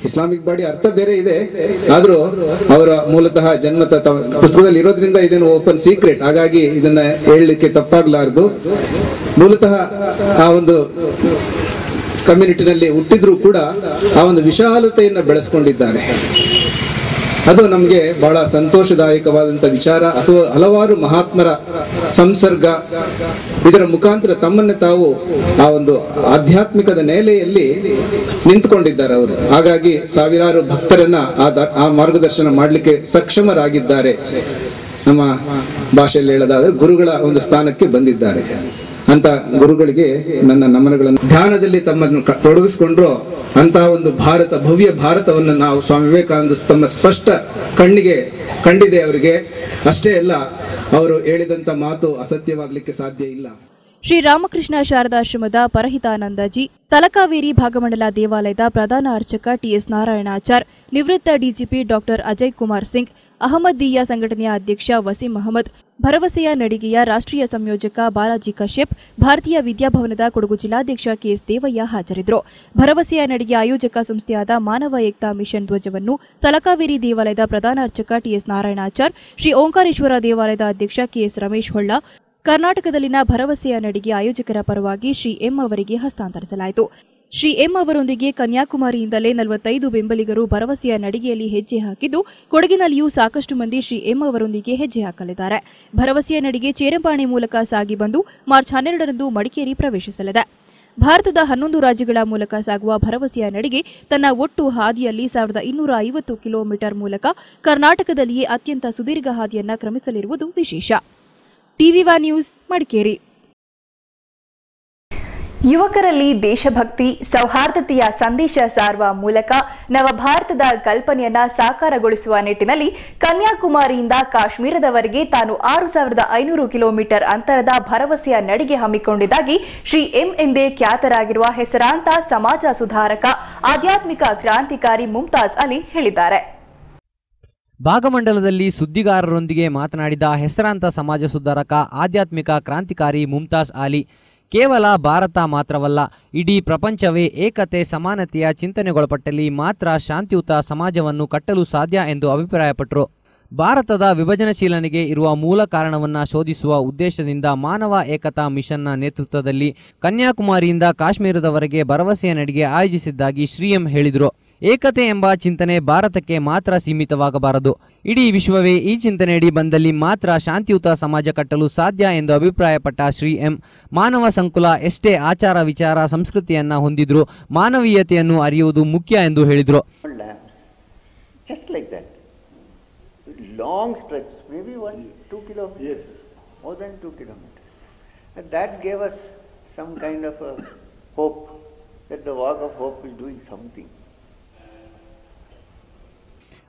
ಇಸ್ಲಾಮಿಕ್ ಬಾಡಿ ಅರ್ಥ ಬೇರೆ ಇದೆ, ಆದ್ರೂ ಅವರ ಮೂಲತಃ ಜನ್ಮತ ಪುಸ್ತಕದಲ್ಲಿ ಇರೋದ್ರಿಂದ ಇದನ್ನು ಓಪನ್ ಸೀಕ್ರೆಟ್, ಹಾಗಾಗಿ ಇದನ್ನ ಹೇಳಲಿಕ್ಕೆ ತಪ್ಪಾಗ್ಲಾರ್ದು. ಮೂಲತಃ ಆ ಒಂದು ಕಮ್ಯುನಿಟಿನಲ್ಲಿ ಹುಟ್ಟಿದ್ರೂ ಕೂಡ ಆ ಒಂದು ವಿಶಾಲತೆಯನ್ನು ಬೆಳೆಸ್ಕೊಂಡಿದ್ದಾರೆ. ಅದು ನಮಗೆ ಬಹಳ ಸಂತೋಷದಾಯಕವಾದಂಥ ವಿಚಾರ. ಅಥವಾ ಹಲವಾರು ಮಹಾತ್ಮರ ಸಂಸರ್ಗ, ಇದರ ಮುಖಾಂತರ ತಮ್ಮನ್ನೇ ತಾವು ಆ ಒಂದು ಆಧ್ಯಾತ್ಮಿಕದ ನೆಲೆಯಲ್ಲಿ ನಿಂತುಕೊಂಡಿದ್ದಾರೆ ಅವರು. ಹಾಗಾಗಿ ಸಾವಿರಾರು ಭಕ್ತರನ್ನ ಆ ಮಾರ್ಗದರ್ಶನ ಮಾಡಲಿಕ್ಕೆ ಸಕ್ಷಮರಾಗಿದ್ದಾರೆ. ನಮ್ಮ ಭಾಷೆಯಲ್ಲಿ ಹೇಳೋದಾದ್ರೆ ಗುರುಗಳ ಒಂದು ಸ್ಥಾನಕ್ಕೆ ಬಂದಿದ್ದಾರೆ. ಅಂತ ಗುರುಗಳಿಗೆ ನನ್ನ ನಮನಗಳನ್ನು. ಧ್ಯಾನದಲ್ಲಿ ತಮ್ಮನ್ನು ತೊಡಗಿಸಿಕೊಂಡ್ರು ಅಂತ ಒಂದು ಭಾರತ, ಭವ್ಯ ಭಾರತವನ್ನು ನಾವು ಸ್ವಾಮಿ ವಿವೇಕಾನಂದ ತಮ್ಮ ಸ್ಪಷ್ಟ ಕಣ್ಣಿಗೆ ಕಂಡಿದೆ ಅವರಿಗೆ. ಅಷ್ಟೇ ಅಲ್ಲ, ಅವರು ಹೇಳಿದಂತ ಮಾತು ಅಸತ್ಯವಾಗಲಿಕ್ಕೆ ಸಾಧ್ಯ ಇಲ್ಲ. ಶ್ರೀರಾಮಕೃಷ್ಣ ಶಾರದಾಶ್ರಮದ ಪರಹಿತಾನಂದಜಿ, ತಲಕಾವೇರಿ ಭಾಗಮಂಡಲ ದೇವಾಲಯದ ಪ್ರಧಾನ ಅರ್ಚಕ ಟಿಎಸ್ ನಾರಾಯಣಾಚಾರ್, ನಿವೃತ್ತ ಡಿಜಿಪಿ ಡಾಕ್ಟರ್ ಅಜಯ್ ಕುಮಾರ್ ಸಿಂಗ್, ಅಹಮದ್ದೀಯಾ ಸಂಘಟನೆಯ ಅಧ್ಯಕ್ಷ ವಸೀಂ ಅಹಮದ್, ಭರವಸೆಯ ನಡಿಗೆಯ ರಾಷ್ಟ್ರೀಯ ಸಂಯೋಜಕ ಬಾಲಾಜಿ ಕಶ್ಯಪ್, ಭಾರತೀಯ ವಿದ್ಯಾಭವನದ ಕೊಡಗು ಜಿಲ್ಲಾಧ್ಯಕ್ಷ ಕೆಎಸ್ ದೇವಯ್ಯ ಹಾಜರಿದ್ದರು. ಭರವಸೆಯ ನಡಿಗೆ ಆಯೋಜಕ ಸಂಸ್ಥೆಯಾದ ಮಾನವ ಏಕ್ತಾ ಮಿಷನ್ ಧ್ವಜವನ್ನು ತಲಕಾವೇರಿ ದೇವಾಲಯದ ಪ್ರಧಾನ ಅರ್ಚಕ ಟಿಎಸ್ ನಾರಾಯಣಾಚಾರ್, ಶ್ರೀ ಓಂಕಾರೇಶ್ವರ ದೇವಾಲಯದ ಅಧ್ಯಕ್ಷ ಕೆಎಸ್ ರಮೇಶ್ ಹೊಳ್ಳ, ಕರ್ನಾಟಕದಲ್ಲಿನ ಭರವಸೆಯ ನಡಿಗೆ ಆಯೋಜಕರ ಪರವಾಗಿ ಶ್ರೀ ಎಂ ಅವರಿಗೆ ಹಸ್ತಾಂತರಿಸಲಾಯಿತು. ಶ್ರೀ ಎಂ ಅವರೊಂದಿಗೆ ಕನ್ಯಾಕುಮಾರಿಯಿಂದಲೇ 45 ಬೆಂಬಲಿಗರು ಭರವಸೆಯ ನಡಿಗೆಯಲ್ಲಿ ಹೆಜ್ಜೆ ಹಾಕಿದ್ದು, ಕೊಡಗಿನಲ್ಲಿಯೂ ಸಾಕಷ್ಟು ಮಂದಿ ಶ್ರೀ ಎಂ ಅವರೊಂದಿಗೆ ಹೆಜ್ಜೆ ಹಾಕಲಿದ್ದಾರೆ. ಭರವಸೆಯ ನಡಿಗೆ ಚೇರಂಬಾಣೆ ಮೂಲಕ ಸಾಗಿ ಬಂದು ಮಾರ್ಚ್ 12ರಂದು ಮಡಿಕೇರಿ ಪ್ರವೇಶಿಸಲಿದೆ. ಭಾರತದ 11 ರಾಜ್ಯಗಳ ಮೂಲಕ ಸಾಗುವ ಭರವಸೆಯ ನಡಿಗೆ ತನ್ನ ಒಟ್ಟು ಹಾದಿಯಲ್ಲಿ 1250 ಕಿಲೋಮೀಟರ್ ಮೂಲಕ ಕರ್ನಾಟಕದಲ್ಲಿಯೇ ಅತ್ಯಂತ ಸುದೀರ್ಘ ಹಾದಿಯನ್ನ ಕ್ರಮಿಸಲಿರುವುದು ವಿಶೇಷ. ಟಿವಿ1 ನ್ಯೂಸ್, ಮಡಿಕೇರಿ. ಯುವಕರಲ್ಲಿ ದೇಶಭಕ್ತಿ, ಸೌಹಾರ್ದತೆಯ ಸಂದೇಶ ಸಾರುವ ಮೂಲಕ ನವಭಾರತದ ಕಲ್ಪನೆಯನ್ನ ಸಾಕಾರಗೊಳಿಸುವ ನಿಟ್ಟಿನಲ್ಲಿ ಕನ್ಯಾಕುಮಾರಿಯಿಂದ ಕಾಶ್ಮೀರದವರೆಗೆ ತಾನು 6500 ಕಿಲೋಮೀಟರ್ ಅಂತರದ ಭರವಸೆಯ ನಡಿಗೆ ಹಮ್ಮಿಕೊಂಡಿದ್ದಾಗಿ ಶ್ರೀ ಎಂ ಎಂದೇ ಖ್ಯಾತರಾಗಿರುವ ಹೆಸರಾಂತ ಸಮಾಜ ಸುಧಾರಕ, ಆಧ್ಯಾತ್ಮಿಕ ಕ್ರಾಂತಿಕಾರಿ ಮುಮ್ತಾಜ್ ಅಲಿ ಹೇಳಿದ್ದಾರೆ. ಭಾಗಮಂಡಲದಲ್ಲಿ ಸುದ್ದಿಗಾರರೊಂದಿಗೆ ಮಾತನಾಡಿದ ಹೆಸರಾಂತ ಸಮಾಜ ಸುಧಾರಕ, ಆಧ್ಯಾತ್ಮಿಕ ಕ್ರಾಂತಿಕಾರಿ ಮುಮ್ತಾಜ್ ಅಲಿ, ಕೇವಲ ಭಾರತ ಮಾತ್ರವಲ್ಲ, ಇಡೀ ಪ್ರಪಂಚವೇ ಏಕತೆ, ಸಮಾನತೆಯ ಚಿಂತನೆಗೊಳಪಟ್ಟಲ್ಲಿ ಮಾತ್ರ ಶಾಂತಿಯುತ ಸಮಾಜವನ್ನು ಕಟ್ಟಲು ಸಾಧ್ಯ ಎಂದು ಅಭಿಪ್ರಾಯಪಟ್ಟರು. ಭಾರತದ ವಿಭಜನಶೀಲನೆಗೆ ಇರುವ ಮೂಲ ಕಾರಣವನ್ನು ಶೋಧಿಸುವ ಉದ್ದೇಶದಿಂದ ಮಾನವ ಏಕತಾ ಮಿಷನ್ನ ನೇತೃತ್ವದಲ್ಲಿ ಕನ್ಯಾಕುಮಾರಿಯಿಂದ ಕಾಶ್ಮೀರದವರೆಗೆ ಭರವಸೆಯ ನಡಿಗೆ ಆಯೋಜಿಸಿದ್ದಾಗಿ ಶ್ರೀ ಎಂ ಹೇಳಿದರು. ಏಕತೆ ಎಂಬ ಚಿಂತನೆ ಭಾರತಕ್ಕೆ ಮಾತ್ರ ಸೀಮಿತವಾಗಬಾರದು, ಇಡೀ ವಿಶ್ವವೇ ಈ ಚಿಂತನೆಯಡಿ ಬಂದಲ್ಲಿ ಮಾತ್ರ ಶಾಂತಿಯುತ ಸಮಾಜ ಕಟ್ಟಲು ಸಾಧ್ಯ ಎಂದು ಅಭಿಪ್ರಾಯಪಟ್ಟ ಶ್ರೀ ಎಂ, ಮಾನವ ಸಂಕುಲ ಎಷ್ಟೇ ಆಚಾರ ವಿಚಾರ ಸಂಸ್ಕೃತಿಯನ್ನ ಹೊಂದಿದ್ರು ಮಾನವೀಯತೆಯನ್ನು ಅರಿಯುವುದು ಮುಖ್ಯ ಎಂದು ಹೇಳಿದರು. Long stretch, maybe 1-2 kilometers, yes, more than 2 kilometers. And that gave us some kind of a hope that the walk of hope is doing something.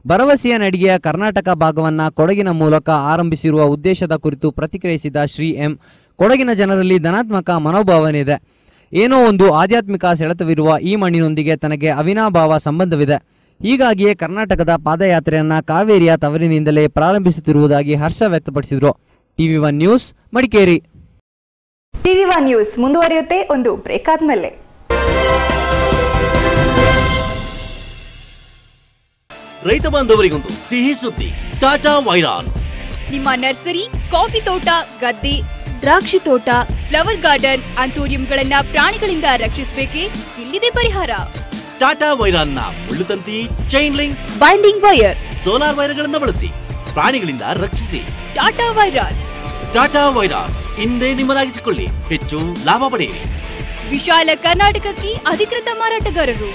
ಭರವಸೆಯ ನಡಿಗೆಯ ಕರ್ನಾಟಕ ಭಾಗವನ್ನು ಕೊಡಗಿನ ಮೂಲಕ ಆರಂಭಿಸಿರುವ ಉದ್ದೇಶದ ಕುರಿತು ಪ್ರತಿಕ್ರಿಯಿಸಿದ ಶ್ರೀ ಎಂ, ಕೊಡಗಿನ ಜನರಲ್ಲಿ ಧನಾತ್ಮಕ ಮನೋಭಾವನೆ ಇದೆ. ಏನೋ ಒಂದು ಆಧ್ಯಾತ್ಮಿಕ ಸೆಳೆತವಿರುವ ಈ ಮಣ್ಣಿನೊಂದಿಗೆ ತನಗೆ ಅವಿನಾಭಾವ ಸಂಬಂಧವಿದೆ. ಹೀಗಾಗಿಯೇ ಕರ್ನಾಟಕದ ಪಾದಯಾತ್ರೆಯನ್ನ ಕಾವೇರಿಯ ತವರಿನಿಂದಲೇ ಪ್ರಾರಂಭಿಸುತ್ತಿರುವುದಾಗಿ ಹರ್ಷ ವ್ಯಕ್ತಪಡಿಸಿದರು. ಟಿವಿ1 ನ್ಯೂಸ್, ಮಡಿಕೇರಿ. ಟಿವಿ1 ನ್ಯೂಸ್ ಮುಂದುವರಿಯುತ್ತೆ ಒಂದು ಬ್ರೇಕ್ ಆದ್ಮೇಲೆ. ರೈತ ಬಾಂಧವರಿಗೊಂದು ಸಿಹಿ ಸುದ್ದಿ. ಟಾಟಾ ವೈರಾನ್ ನಿಮ್ಮ ನರ್ಸರಿ, ಕಾಫಿ ತೋಟ, ಗದ್ದೆ, ದ್ರಾಕ್ಷಿ ತೋಟ, ಫ್ಲವರ್ ಗಾರ್ಡನ್, ಅಂಥೋರಿಯಂಗಳನ್ನ ಪ್ರಾಣಿಗಳಿಂದ ರಕ್ಷಿಸಬೇಕೇ? ಇಲ್ಲಿದೆ ಪರಿಹಾರ. ಟಾಟಾ ವೈರಾನ್ ನ ಮುಳ್ಳುತಂತಿ, chain link, binding wire, solar ವೈರ್ಗಳನ್ನು ಬಳಸಿ ಪ್ರಾಣಿಗಳಿಂದ ರಕ್ಷಿಸಿ. ಟಾಟಾ ವೈರಾನ್. ಟಾಟಾ ವೈರಾನ್ ಇಂದೇ ನಿಮ್ಮದಾಗಿಸಿಕೊಳ್ಳಿ, ಹೆಚ್ಚು ಲಾಭ ಪಡೆಯಿರಿ. ವಿಶಾಲ ಕರ್ನಾಟಕಕ್ಕೆ ಅಧಿಕೃತ ಮಾರಾಟಗಾರರು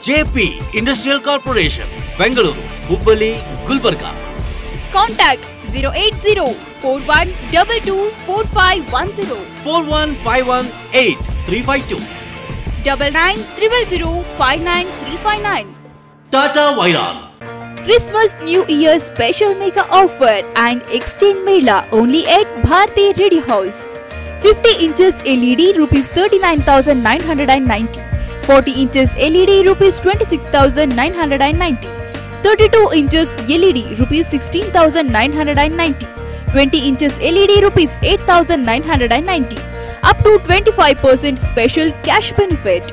JP industrial corporation, Bengaluru, Hubballi, Gulbarga. Contact 08041224510, 41518352, 9900059359. Tata Wiron. Christmas New Year special mega offer and exchange mela only at Bharti Radio House. 50 inches LED rupees 39,990. 40 inches LED rupees 26,990. 32 inches LED rupees 16,990. 20 inches LED rupees 8,990. Up to 25% special cash benefit.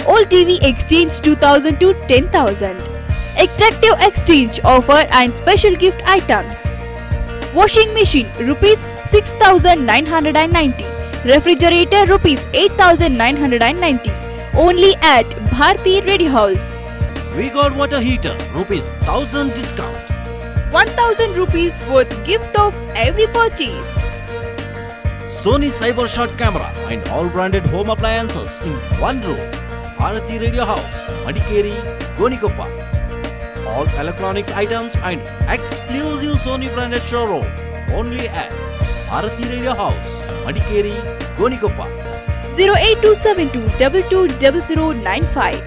All TV exchange 2,000 to 10,000. Attractive exchange offer and special gift items. Washing machine rupees 6,990. Refrigerator rupees 8,990. Only at Bharti Ready House. We got water heater, rupees 1000 discount. 1,000 rupees worth gift of every purchase. Sony Cyber Shot camera and all branded home appliances in one room. Bharati Radio House, Madikeri, Gonigoppa. All electronics items and exclusive Sony branded showroom only at Bharati Radio House, Madikeri, Gonigoppa. 08272 220095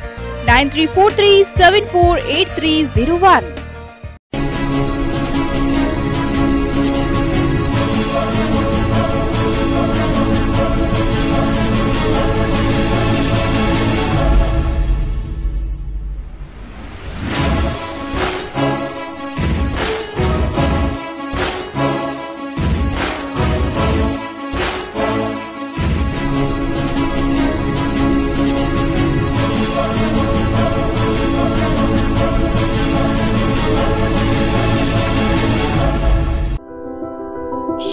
9343 748301.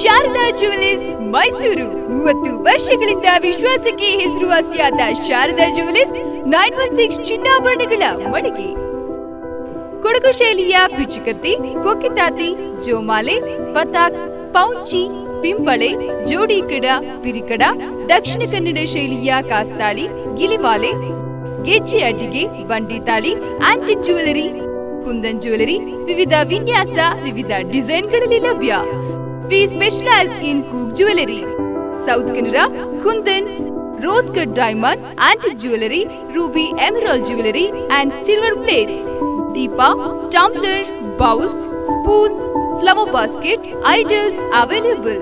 Sharada jewellers Mysuru 30 ವರ್ಷಗಳಿಂದ ವಿಶ್ವಾಸಕ್ಕೆ ಹೆಸರುವಾಸಿಯಾದ Sharada jewellers 916 ಚಿನ್ನಾಭರಣಗಳ ಮಳಿಗೆ. ಕೊಡಗು ಶೈಲಿಯ ಪಿಚುಕತ್ತಿ, ಕೊಕ್ಕಿತಾತಿ, ಜೋಮಾಲೆ, ಪತಾಕ್, ಪೌಂಚಿ, ಪಿಂಪಳೆ, ಜೋಡಿ ಕಡ, ಪಿರಿಕಡ, ದಕ್ಷಿಣ ಕನ್ನಡ ಶೈಲಿಯ ಕಾಸ್ತಾಳಿ, ಗಿಲಿಮಾಲೆ, ಗೆಜ್ಜೆ ಅಡ್ಡಿಗೆ, ಬಂಡಿ ತಾಳಿ, ಆಂಟಿಕ್ ಜ್ಯುವೆಲರಿ, ಕುಂದನ್ ಜ್ಯುವೆಲರಿ, ವಿವಿಧ ವಿನ್ಯಾಸ, ವಿವಿಧ ಡಿಸೈನ್ಗಳಲ್ಲಿ ಲಭ್ಯ. We specialized in Cook Jewelry, South Canara, Kundan, Rose Cut Diamond, Antique Jewelry, Ruby Emerald Jewelry and Silver Plates, Deepa, Tumbler, Bowls, Spoons, Flower Basket, Idols available.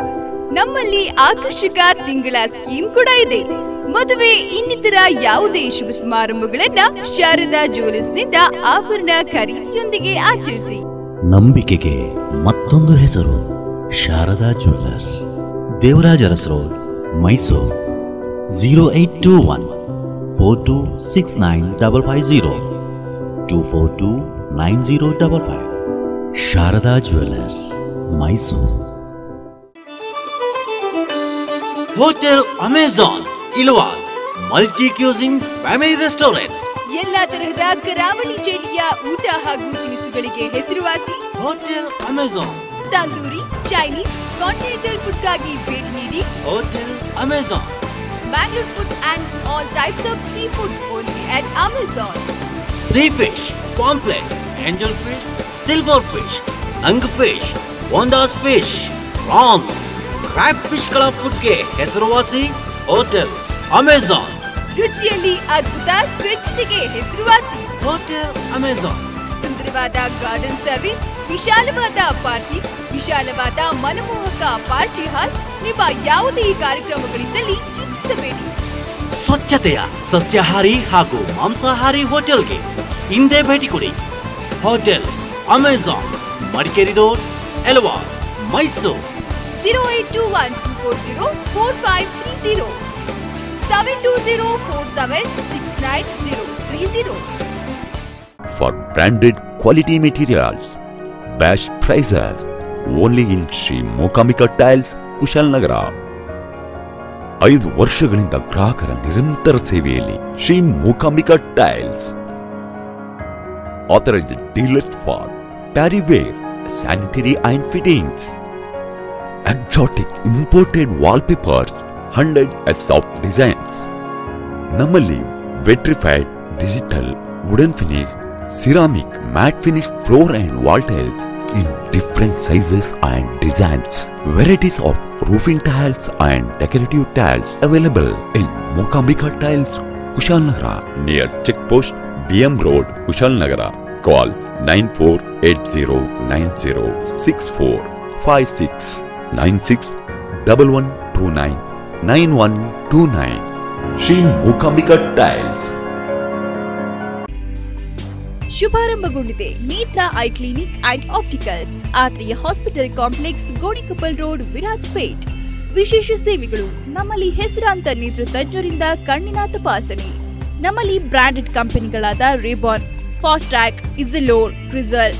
ನಮ್ಮಲ್ಲಿ ಆಕರ್ಷಕ ತಿಂಗಳ ಸ್ಕೀಮ್ ಕೂಡ ಇದೆ. ಮದುವೆ ಇನ್ನಿತರ ಯಾವುದೇ ಶುಭ ಸಮಾರಂಭಗಳನ್ನ ಶಾರದಾ ಜುವೆಲರ್ಸ್ ನಿಂದ ಆಭರಣ ಖರೀದಿಯೊಂದಿಗೆ ಆಚರಿಸಿ. ನಂಬಿಕೆಗೆ ಮತ್ತೊಂದು ಹೆಸರು Sharada jewellers, Devaraja Urs road, Mysuru. 0821 4269 242 9055. Sharada jewellers, Mysuru. Hotel Amazon ಇಲ್ವಾಲ್, multi cuisine family restaurant. ಎಲ್ಲಾ ತರಹದ ಕರಾವಳಿ ಶೈಲಿಯ ಊಟ ಹಾಗೂ ತಿನಿಸುಗಳಿಗೆ ಹೆಸರುವಾಸಿ hotel Amazon. Tandoori, Chinese, continental ಫುಡ್ಗಾಗಿ ಭೇಟಿ ನೀಡಿ hotel Amazon. Bangalore food and all types of seafood only at Amazon. Sea fish, pomfret, angel fish, silver fish, ನಂಗ್ ಫಿಶ್, ಬೋಂಡಾಸ್ ಫಿಶ್, ಪ್ರಾನ್ಸ್, ಕ್ರ್ಯಾಬ್ ಫಿಶ್ ಗಳ ಫುಡ್ಗೆ ಹೆಸರುವಾಸಿ ಹೋಟೆಲ್ ಅಮೆಜಾನ್. ರುಚಿಯಲ್ಲಿ ಅದ್ಭುತ, ಸ್ವಚ್ಛತೆಗೆ ಹೆಸರುವಾಸಿ ಹೋಟೆಲ್ ಅಮೆಜಾನ್. ಸುಂದರವಾದ ಗಾರ್ಡನ್ ಸರ್ವಿಸ್, ವಿಶಾಲವಾದ ಪಾರ್ಕಿಂಗ್, ವಿಶಾಲವಾದ ಮನಮೋಹಕ ಪಾರ್ಟಿ ಹಾಲ್. ನಿಮ್ಮ ಯಾವುದೇ ಕಾರ್ಯಕ್ರಮಗಳಿದ್ದಲ್ಲಿ ಚಿಂತಿಸಬೇಡಿ. ಸ್ವಚ್ಛತೆಯ ಸಸ್ಯಾಹಾರಿ ಹಾಗೂ ಮಾಂಸಾಹಾರಿ ಹೋಟೆಲ್ಗೆ ಹಿಂದೆ ಭೇಟಿ ಕೊಡಿ. Hotel Amazon, Madikeri road, Yelwal, Mysuru. 0821 240 4530 72047693030. For branded quality materials, best prices, only in Sri Mookambika Tiles, Kushalnagara. 5 ವರ್ಷಗಳಿಂದ ಗ್ರಾಹಕರ ನಿರಂತರ ಸೇವೆಯಲ್ಲಿ Shri Mookambika tiles. Authorized dealers for parryware, sanitary and fittings. Exotic imported wallpapers, 100 of designs. ನಮ್ಮಲ್ಲಿ vitrified digital wooden finish, ceramic matte finish floor and wall tiles in different sizes and designs. Varieties of roofing tiles and decorative tiles available in Mookambika Tiles, Kushalnagara, near Checkpost, BM Road, Kushalnagara. Call 9480906456 9611299129. Shri Mookambika tiles. ಶುಭಾರಂಭಗೊಂಡಿದೆ Netra eye clinic and opticals, Atreya hospital complex, Gonikoppal road, Virajpet. ವಿಶೇಷ ಸೇವೆಗಳು. ನಮ್ಮಲ್ಲಿ ಹೆಸರಾಂತ ನೇತ್ರ ತಜ್ಞರಿಂದ ಕಣ್ಣಿನ ತಪಾಸಣೆ. ನಮ್ಮಲ್ಲಿ ಬ್ರಾಂಡೆಡ್ ಕಂಪನಿಗಳಾದ Ray Ban, Fastrack, Essilor, Crizal,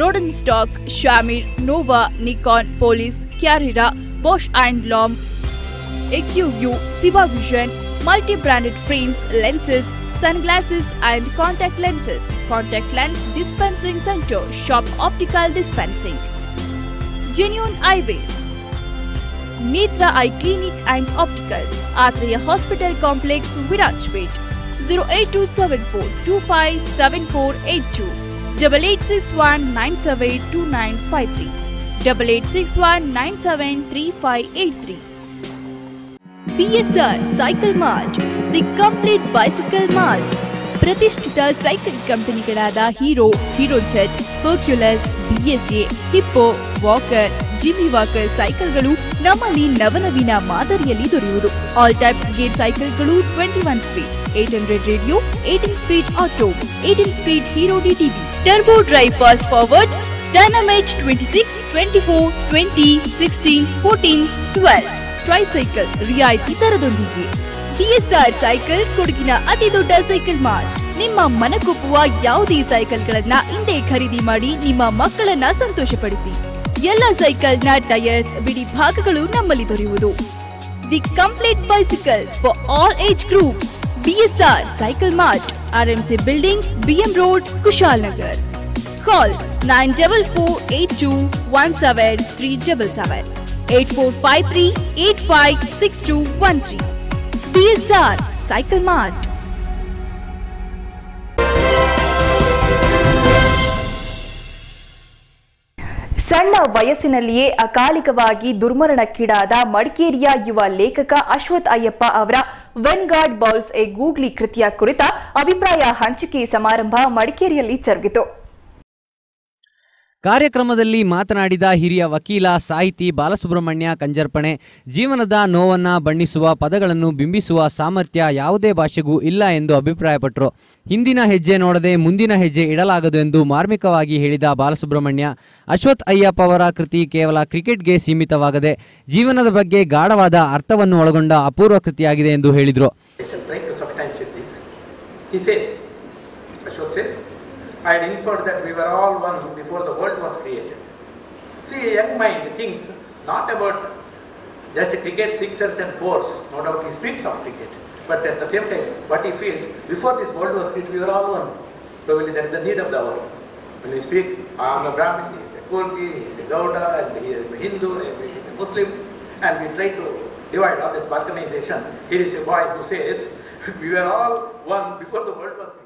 Rodenstock, Shamir, Nova, Nikon, Police, Carrera, Bausch and Lomb, Acuvue, Ciba vision, multi branded frames, lenses, sunglasses and contact lenses. Contact lens dispensing center. Shop optical dispensing. Genuine Eyewears. Netra Eye Clinic and Opticals. Atreya Hospital Complex, Virajpet. 08274257482. 8861972953. 8861973583. BSR Cycle Mart, the complete bicycle mart. ಪ್ರತಿಷ್ಠಿತ cycle ಕಂಪನಿಗಳಾದ Hero, Hero Jet, Hercules, BSA, Hippo, Walker, Jimmy Walker ಸೈಕಲ್ಗಳು ನಮ್ಮಲ್ಲಿ ನವನವೀನ ಮಾದರಿಯಲ್ಲಿ ದೊರೆಯುವುದು. All types gear ಸೈಕಲ್ಗಳು 21 speed, 800 radio, 18 speed auto, 18 speed hero DTV, turbo drive fast forward, dynamite 26, 24, 20, 16, 14, 12 tricycle ರಿಯಾಯಿತಿ ದರದೊಂದಿಗೆ. DSR cycle ಕೊಡಗಿನ ಅತಿ ದೊಡ್ಡ ಸೈಕಲ್ ಮಾರ್ಟ್. ನಿಮ್ಮ ಮನಕೊಪ್ಪುವ ಯಾವುದೇ ಸೈಕಲ್ಗಳನ್ನ ಹಿಂದೆ ಖರೀದಿ ಮಾಡಿ ನಿಮ್ಮ ಮಕ್ಕಳನ್ನ ಸಂತೋಷಪಡಿಸಿ. ಎಲ್ಲ ಸೈಕಲ್ನ ಟೈರ್ಸ್, ಬಿಡಿ ಭಾಗಗಳು ನಮ್ಮಲ್ಲಿ ದೊರೆಯುವುದು. The complete bicycle for all age group. BSR cycle mart, RMC building, BM road, Kushalnagar. Call 9448217377. 8453856213. BSR Cycle Mart. ಸಣ್ಣ ವಯಸ್ಸಿನಲ್ಲಿಯೇ ಅಕಾಲಿಕವಾಗಿ ದುರ್ಮರಣಕ್ಕೀಡಾದ ಮಡಿಕೇರಿಯ ಯುವ ಲೇಖಕ ಅಶ್ವಥ್ ಅಯ್ಯಪ್ಪ ಅವರ when god bowls A googly ಕೃತಿಯ ಕುರಿತ ಅಭಿಪ್ರಾಯ ಹಂಚಿಕೆ ಸಮಾರಂಭ ಮಡಿಕೇರಿಯಲ್ಲಿ ಜರುಗಿತು. ಕಾರ್ಯಕ್ರಮದಲ್ಲಿ ಮಾತನಾಡಿದ ಹಿರಿಯ ವಕೀಲ, ಸಾಹಿತಿ ಬಾಲಸುಬ್ರಹ್ಮಣ್ಯ ಕಂಜರ್ಪಣೆ, ಜೀವನದ ನೋವನ್ನ ಬಣ್ಣಿಸುವ, ಪದಗಳನ್ನು ಬಿಂಬಿಸುವ ಸಾಮರ್ಥ್ಯ ಯಾವುದೇ ಭಾಷೆಗೂ ಇಲ್ಲ ಎಂದು ಅಭಿಪ್ರಾಯಪಟ್ಟರು. ಹಿಂದಿನ ಹೆಜ್ಜೆ ನೋಡದೆ ಮುಂದಿನ ಹೆಜ್ಜೆ ಇಡಲಾಗದು ಎಂದು ಮಾರ್ಮಿಕವಾಗಿ ಹೇಳಿದ ಬಾಲಸುಬ್ರಹ್ಮಣ್ಯ, ಅಶ್ವಥ್ ಅಯ್ಯಪ್ಪ ಅವರ ಕೃತಿ ಕೇವಲ ಕ್ರಿಕೆಟ್ಗೆ ಸೀಮಿತವಾಗದೆ ಜೀವನದ ಬಗ್ಗೆ ಗಾಢವಾದ ಅರ್ಥವನ್ನು ಒಳಗೊಂಡ ಅಪೂರ್ವ ಕೃತಿಯಾಗಿದೆ ಎಂದು ಹೇಳಿದರು. I had inferred that we were all one before the world was created. See, a young mind thinks not about just cricket, sixers and fours. No doubt he speaks of cricket. But at the same time, what he feels, before this world was created, we were all one. Probably that is the need of the hour. When we speak, I am a Brahmin, he is a Kurgi, he is a Gauda, and he is a Hindu, and he is a Muslim. And we try to divide all this balkanization. Here is a boy who says, we were all one before the world was created.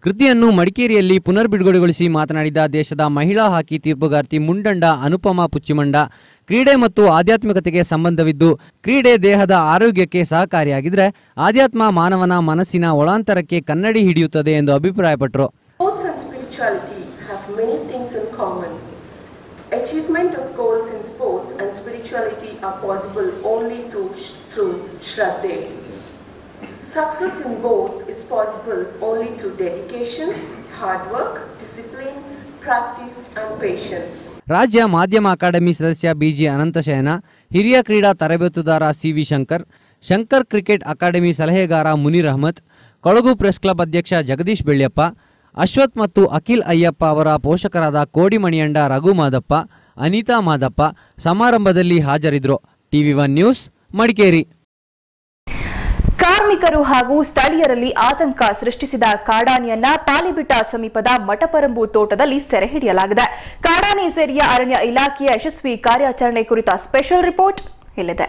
ಕೃತಿಯನ್ನು ಮಡಿಕೇರಿಯಲ್ಲಿ ಪುನರ್ ಬಿಡುಗಡೆಗೊಳಿಸಿ ಮಾತನಾಡಿದ ದೇಶದ ಮಹಿಳಾ ಹಾಕಿ ತೀರ್ಪುಗಾರ್ತಿ ಮುಂಡಂಡ ಅನುಪಮಾ ಪುಚ್ಚಿಮಂಡ, ಕ್ರೀಡೆ ಮತ್ತು ಆಧ್ಯಾತ್ಮಿಕತೆಗೆ ಸಂಬಂಧವಿದ್ದು ಕ್ರೀಡೆ ದೇಹದ ಆರೋಗ್ಯಕ್ಕೆ ಸಹಕಾರಿಯಾಗಿದ್ದರೆ ಆಧ್ಯಾತ್ಮ ಮಾನವನ ಮನಸ್ಸಿನ ಒಳಾಂತರಕ್ಕೆ ಕನ್ನಡಿ ಹಿಡಿಯುತ್ತದೆ ಎಂದು ಅಭಿಪ್ರಾಯಪಟ್ಟರು. Achievement of goals in sports and spirituality are possible only through Shraddha. Success in both is possible only through dedication, hard work, discipline, practice and patience. ರಾಜ್ಯ ಮಾಧ್ಯಮ ಅಕಾಡೆಮಿ ಸದಸ್ಯ BG ಅನಂತಶಯನ, ಹಿರಿಯ ಕ್ರೀಡಾ ತರಬೇತುದಾರ CV Shankar, Shankar cricket academy ಸಲಹೆಗಾರ Munir Ahmed, Kodagu press club ಅಧ್ಯಕ್ಷ ಜಗದೀಶ್ ಬೆಳ್ಯಪ್ಪ, ಅಶ್ವಥ್ ಮತ್ತು ಅಖಿಲ್ ಅಯ್ಯಪ್ಪ ಅವರ ಪೋಷಕರಾದ ಕೋಡಿಮಣಿಯಂಡ ರಘು ಮಾದಪ್ಪ, ಅನಿತಾ ಮಾದಪ್ಪ ಸಮಾರಂಭದಲ್ಲಿ ಹಾಜರಿದ್ದರು. TV1 news Madikeri. ಕಾರ್ಮಿಕರು ಹಾಗೂ ಸ್ಥಳೀಯರಲ್ಲಿ ಆತಂಕ ಸೃಷ್ಟಿಸಿದ ಕಾಡಾನೆಯನ್ನ ಪಾಲಿಬಿಟ್ಟ ಸಮೀಪದ ಮಠಪರಂಬು ತೋಟದಲ್ಲಿ ಸೆರೆ ಹಿಡಿಯಲಾಗಿದೆ. ಕಾಡಾನೆ ಸೆರೆಯ ಅರಣ್ಯ ಇಲಾಖೆಯ ಯಶಸ್ವಿ ಕಾರ್ಯಾಚರಣೆ ಕುರಿತ ಸ್ಪೆಷಲ್ ರಿಪೋರ್ಟ್ ಇಲ್ಲಿದೆ.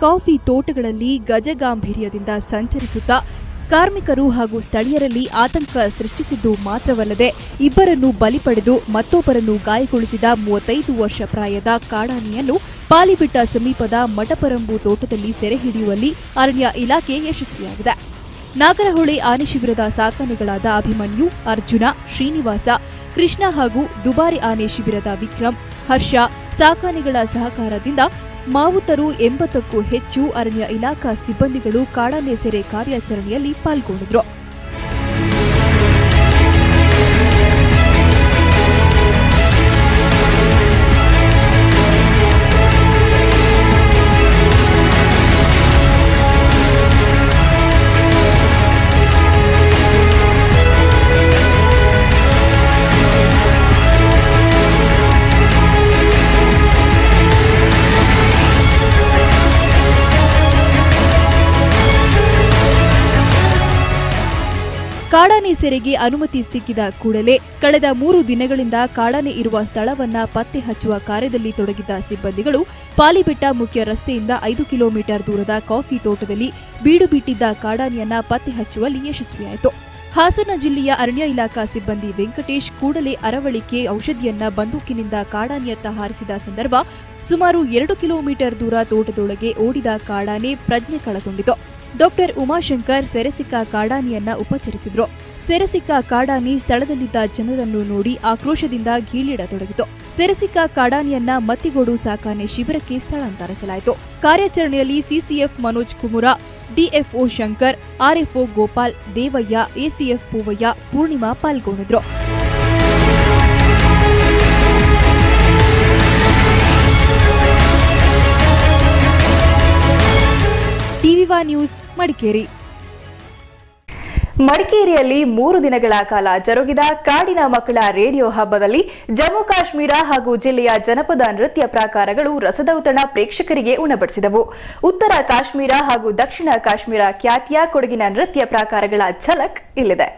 ಕಾಫಿ ತೋಟಗಳಲ್ಲಿ ಗಜಗಾಂಭೀರ್ಯದಿಂದ ಸಂಚರಿಸುತ್ತಾ ಕಾರ್ಮಿಕರು ಹಾಗೂ ಸ್ಥಳೀಯರಲ್ಲಿ ಆತಂಕ ಸೃಷ್ಟಿಸಿದ್ದು ಮಾತ್ರವಲ್ಲದೆ ಇಬ್ಬರನ್ನು ಬಲಿ ಪಡೆದು ಮತ್ತೊಬ್ಬರನ್ನು ಗಾಯಗೊಳಿಸಿದ 35 ವರ್ಷ ಪ್ರಾಯದ ಕಾಡಾನೆಯನ್ನು ಪಾಲಿಬಿಟ್ಟ ಸಮೀಪದ ಮಠಪರಂಬು ತೋಟದಲ್ಲಿ ಸೆರೆ ಹಿಡಿಯುವಲ್ಲಿ ಅರಣ್ಯ ಇಲಾಖೆ ಯಶಸ್ವಿಯಾಗಿದೆ. ನಾಗರಹೊಳೆ ಆನೆ ಶಿಬಿರದ ಸಾಕಾನೆಗಳಾದ ಅಭಿಮನ್ಯು, ಅರ್ಜುನ, ಶ್ರೀನಿವಾಸ, ಕೃಷ್ಣ ಹಾಗೂ ದುಬಾರಿ ಆನೆ ಶಿಬಿರದ ವಿಕ್ರಮ್, ಹರ್ಷ ಸಾಕಾನೆಗಳ ಸಹಕಾರದಿಂದ ಮಾವುತರು 80ಕ್ಕೂ ಹೆಚ್ಚು ಅರಣ್ಯ ಇಲಾಖಾ ಸಿಬ್ಬಂದಿಗಳು ಕಾಡಾನೆ ಸೆರೆ ಕಾರ್ಯಾಚರಣೆಯಲ್ಲಿ ಪಾಲ್ಗೊಂಡಿದ್ರು. ಕಾಡಾನೆ ಸೆರೆಗೆ ಅನುಮತಿ ಸಿಕ್ಕಿದ ಕೂಡಲೇ ಕಳೆದ 3 ದಿನಗಳಿಂದ ಕಾಡಾನೆ ಇರುವ ಸ್ಥಳವನ್ನ ಪತ್ತೆ ಹಚ್ಚುವ ಕಾರ್ಯದಲ್ಲಿ ತೊಡಗಿದ್ದ ಸಿಬ್ಬಂದಿಗಳು ಪಾಲಿಬೆಟ್ಟ ಮುಖ್ಯ ರಸ್ತೆಯಿಂದ 5 ಕಿಲೋಮೀಟರ್ ದೂರದ ಕಾಫಿ ತೋಟದಲ್ಲಿ ಬೀಡು ಬಿಟ್ಟಿದ್ದ ಕಾಡಾನೆಯನ್ನ ಪತ್ತೆ ಹಚ್ಚುವಲ್ಲಿ ಯಶಸ್ವಿಯಾಯಿತು. ಹಾಸನ ಜಿಲ್ಲೆಯ ಅರಣ್ಯ ಇಲಾಖಾ ಸಿಬ್ಬಂದಿ ವೆಂಕಟೇಶ್ ಕೂಡಲೇ ಅರವಳಿಕೆ ಔಷಧಿಯನ್ನ ಬಂದೂಕಿನಿಂದ ಕಾಡಾನೆಯತ್ತ ಹಾರಿಸಿದ ಸಂದರ್ಭ ಸುಮಾರು 2 ಕಿಲೋಮೀಟರ್ ದೂರ ತೋಟದೊಳಗೆ ಓಡಿದ ಕಾಡಾನೆ ಪ್ರಜ್ಞೆ ಕಳೆದುಕೊಂಡಿತು. ಡಾಕ್ಟರ್ ಉಮಾಶಂಕರ್ ಸೆರೆಸಿಕ್ಕ ಕಾಡಾನೆಯನ್ನ ಉಪಚರಿಸಿದ್ರು. ಸೆರೆಸಿಕ್ಕ ಕಾಡಾನೆ ಸ್ಥಳದಲ್ಲಿದ್ದ ಜನರನ್ನು ನೋಡಿ ಆಕ್ರೋಶದಿಂದ ಗೀಳಿಡತೊಡಗಿತು. ಸೆರೆಸಿಕ್ಕ ಕಾಡಾನೆಯನ್ನ ಮತ್ತಿಗೋಡು ಸಾಕಾನೆ ಶಿಬಿರಕ್ಕೆ ಸ್ಥಳಾಂತರಿಸಲಾಯಿತು. ಕಾರ್ಯಾಚರಣೆಯಲ್ಲಿ CCF Manoj Kumar, DFO Shankar, RFO Gopal, Devaiah, ACF Poovaiah, Poornima ಪಾಲ್ಗೊಂಡಿದ್ರು. TV one news Madikeri. ಮಡಿಕೇರಿಯಲ್ಲಿ 3 ದಿನಗಳ ಕಾಲ ಜರುಗಿದ ಕಾಡಿನ ಮಕ್ಕಳ ರೇಡಿಯೋ ಹಬ್ಬದಲ್ಲಿ ಜಮ್ಮು ಕಾಶ್ಮೀರ ಹಾಗೂ ಜಿಲ್ಲೆಯ ಜನಪದ ನೃತ್ಯ ಪ್ರಕಾರಗಳು ರಸದೌತಣ ಪ್ರೇಕ್ಷಕರಿಗೆ ಉಣಬಡಿಸಿದವು. ಉತ್ತರ ಕಾಶ್ಮೀರ ಹಾಗೂ ದಕ್ಷಿಣ ಕಾಶ್ಮೀರ ಖ್ಯಾತಿಯ ಕೊಡಗಿನ ನೃತ್ಯ ಪ್ರಕಾರಗಳ ಝಲಕ್ ಇಲ್ಲಿದೆ.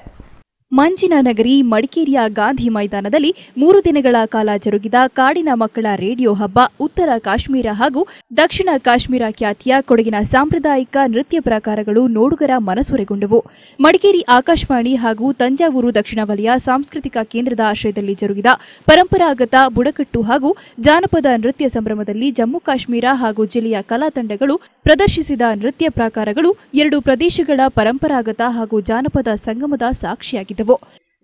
ಮಂಜಿನ ನಗರಿ ಮಡಿಕೇರಿಯ ಗಾಂಧಿ ಮೈದಾನದಲ್ಲಿ 3 ದಿನಗಳ ಕಾಲ ಜರುಗಿದ ಕಾಡಿನ ಮಕ್ಕಳ ರೇಡಿಯೋ ಹಬ್ಬ ಉತ್ತರ ಕಾಶ್ಮೀರ ಹಾಗೂ ದಕ್ಷಿಣ ಕಾಶ್ಮೀರ ಖ್ಯಾತಿಯ ಕೊಡಗಿನ ಸಾಂಪ್ರದಾಯಿಕ ನೃತ್ಯ ಪ್ರಕಾರಗಳು ನೋಡುಗರ ಮನಸೂರೆಗೊಂಡವು. ಮಡಿಕೇರಿ ಆಕಾಶವಾಣಿ ಹಾಗೂ ತಂಜಾವೂರು ದಕ್ಷಿಣ ವಲಯ ಸಾಂಸ್ಕೃತಿಕ ಕೇಂದ್ರದ ಆಶ್ರಯದಲ್ಲಿ ಜರುಗಿದ ಪರಂಪರಾಗತ ಬುಡಕಟ್ಟು ಹಾಗೂ ಜಾನಪದ ನೃತ್ಯ ಸಂಭ್ರಮದಲ್ಲಿ ಜಮ್ಮು ಕಾಶ್ಮೀರ ಹಾಗೂ ಜಿಲ್ಲೆಯ ಕಲಾ ತಂಡಗಳು ಪ್ರದರ್ಶಿಸಿದ ನೃತ್ಯ ಪ್ರಕಾರಗಳು 2 ಪ್ರದೇಶಗಳ ಪರಂಪರಾಗತ ಹಾಗೂ ಜಾನಪದ ಸಂಗಮದ ಸಾಕ್ಷಿಯಾಗಿದೆ.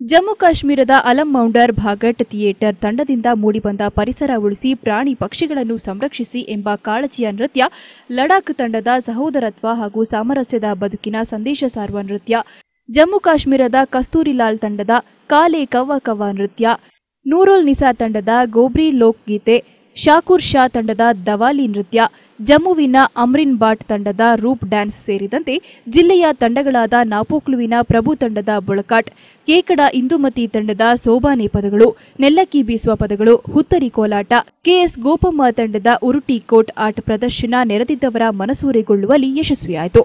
ಜಮ್ಮು ಕಾಶ್ಮೀರದ ಅಲಂ ಮೌಂಡರ್ ಭಾಗಟ್ ಥಿಯೇಟರ್ ತಂಡದಿಂದ ಮೂಡಿಬಂದ ಪರಿಸರ ಉಳಿಸಿ ಪ್ರಾಣಿ ಪಕ್ಷಿಗಳನ್ನು ಸಂರಕ್ಷಿಸಿ ಎಂಬ ಕಾಳಜಿಯ ನೃತ್ಯ, ಲಡಾಖ್ ತಂಡದ ಸಹೋದರತ್ವ ಹಾಗೂ ಸಾಮರಸ್ಯದ ಬದುಕಿನ ಸಂದೇಶ ಸಾರುವ ನೃತ್ಯ, ಜಮ್ಮು ಕಾಶ್ಮೀರದ ಕಸ್ತೂರಿಲಾಲ್ ತಂಡದ ಕಾಲೆ ಕವ್ವ ಕವ್ವ ನೃತ್ಯ, ನೂರುಲ್ ನಿಸಾ ತಂಡದ ಗೋಬ್ರಿ ಲೋಕ್ ಗೀತೆ, ಶಾಕೂರ್ ಶಾ ತಂಡದ ದವಾಲಿ ನೃತ್ಯ, ಜಮ್ಮುವಿನ ಅಮ್ರಿನ್ ಬಾಟ್ ತಂಡದ ರೂಪ್ ಡ್ಯಾನ್ಸ್ ಸೇರಿದಂತೆ ಜಿಲ್ಲೆಯ ತಂಡಗಳಾದ ನಾಪೋಕ್ಲುವಿನ ಪ್ರಭು ತಂಡದ ಬುಳಕಾಟ್, ಕೇಕಡ ಇಂದುಮತಿ ತಂಡದ ಸೋಬಾನೆ ಪದಗಳು, ನೆಲ್ಲಕ್ಕಿ ಬೀಸುವ ಪದಗಳು, ಹುತ್ತರಿ ಕೋಲಾಟ, ಕೆಎಸ್ ಗೋಪಮ್ಮ ತಂಡದ ಉರುಟಿ ಕೋಟ್ ಆಟ ಪ್ರದರ್ಶನ ನೆರೆದಿದ್ದವರ ಮನಸೂರೆಗೊಳ್ಳುವಲ್ಲಿ ಯಶಸ್ವಿಯಾಯಿತು.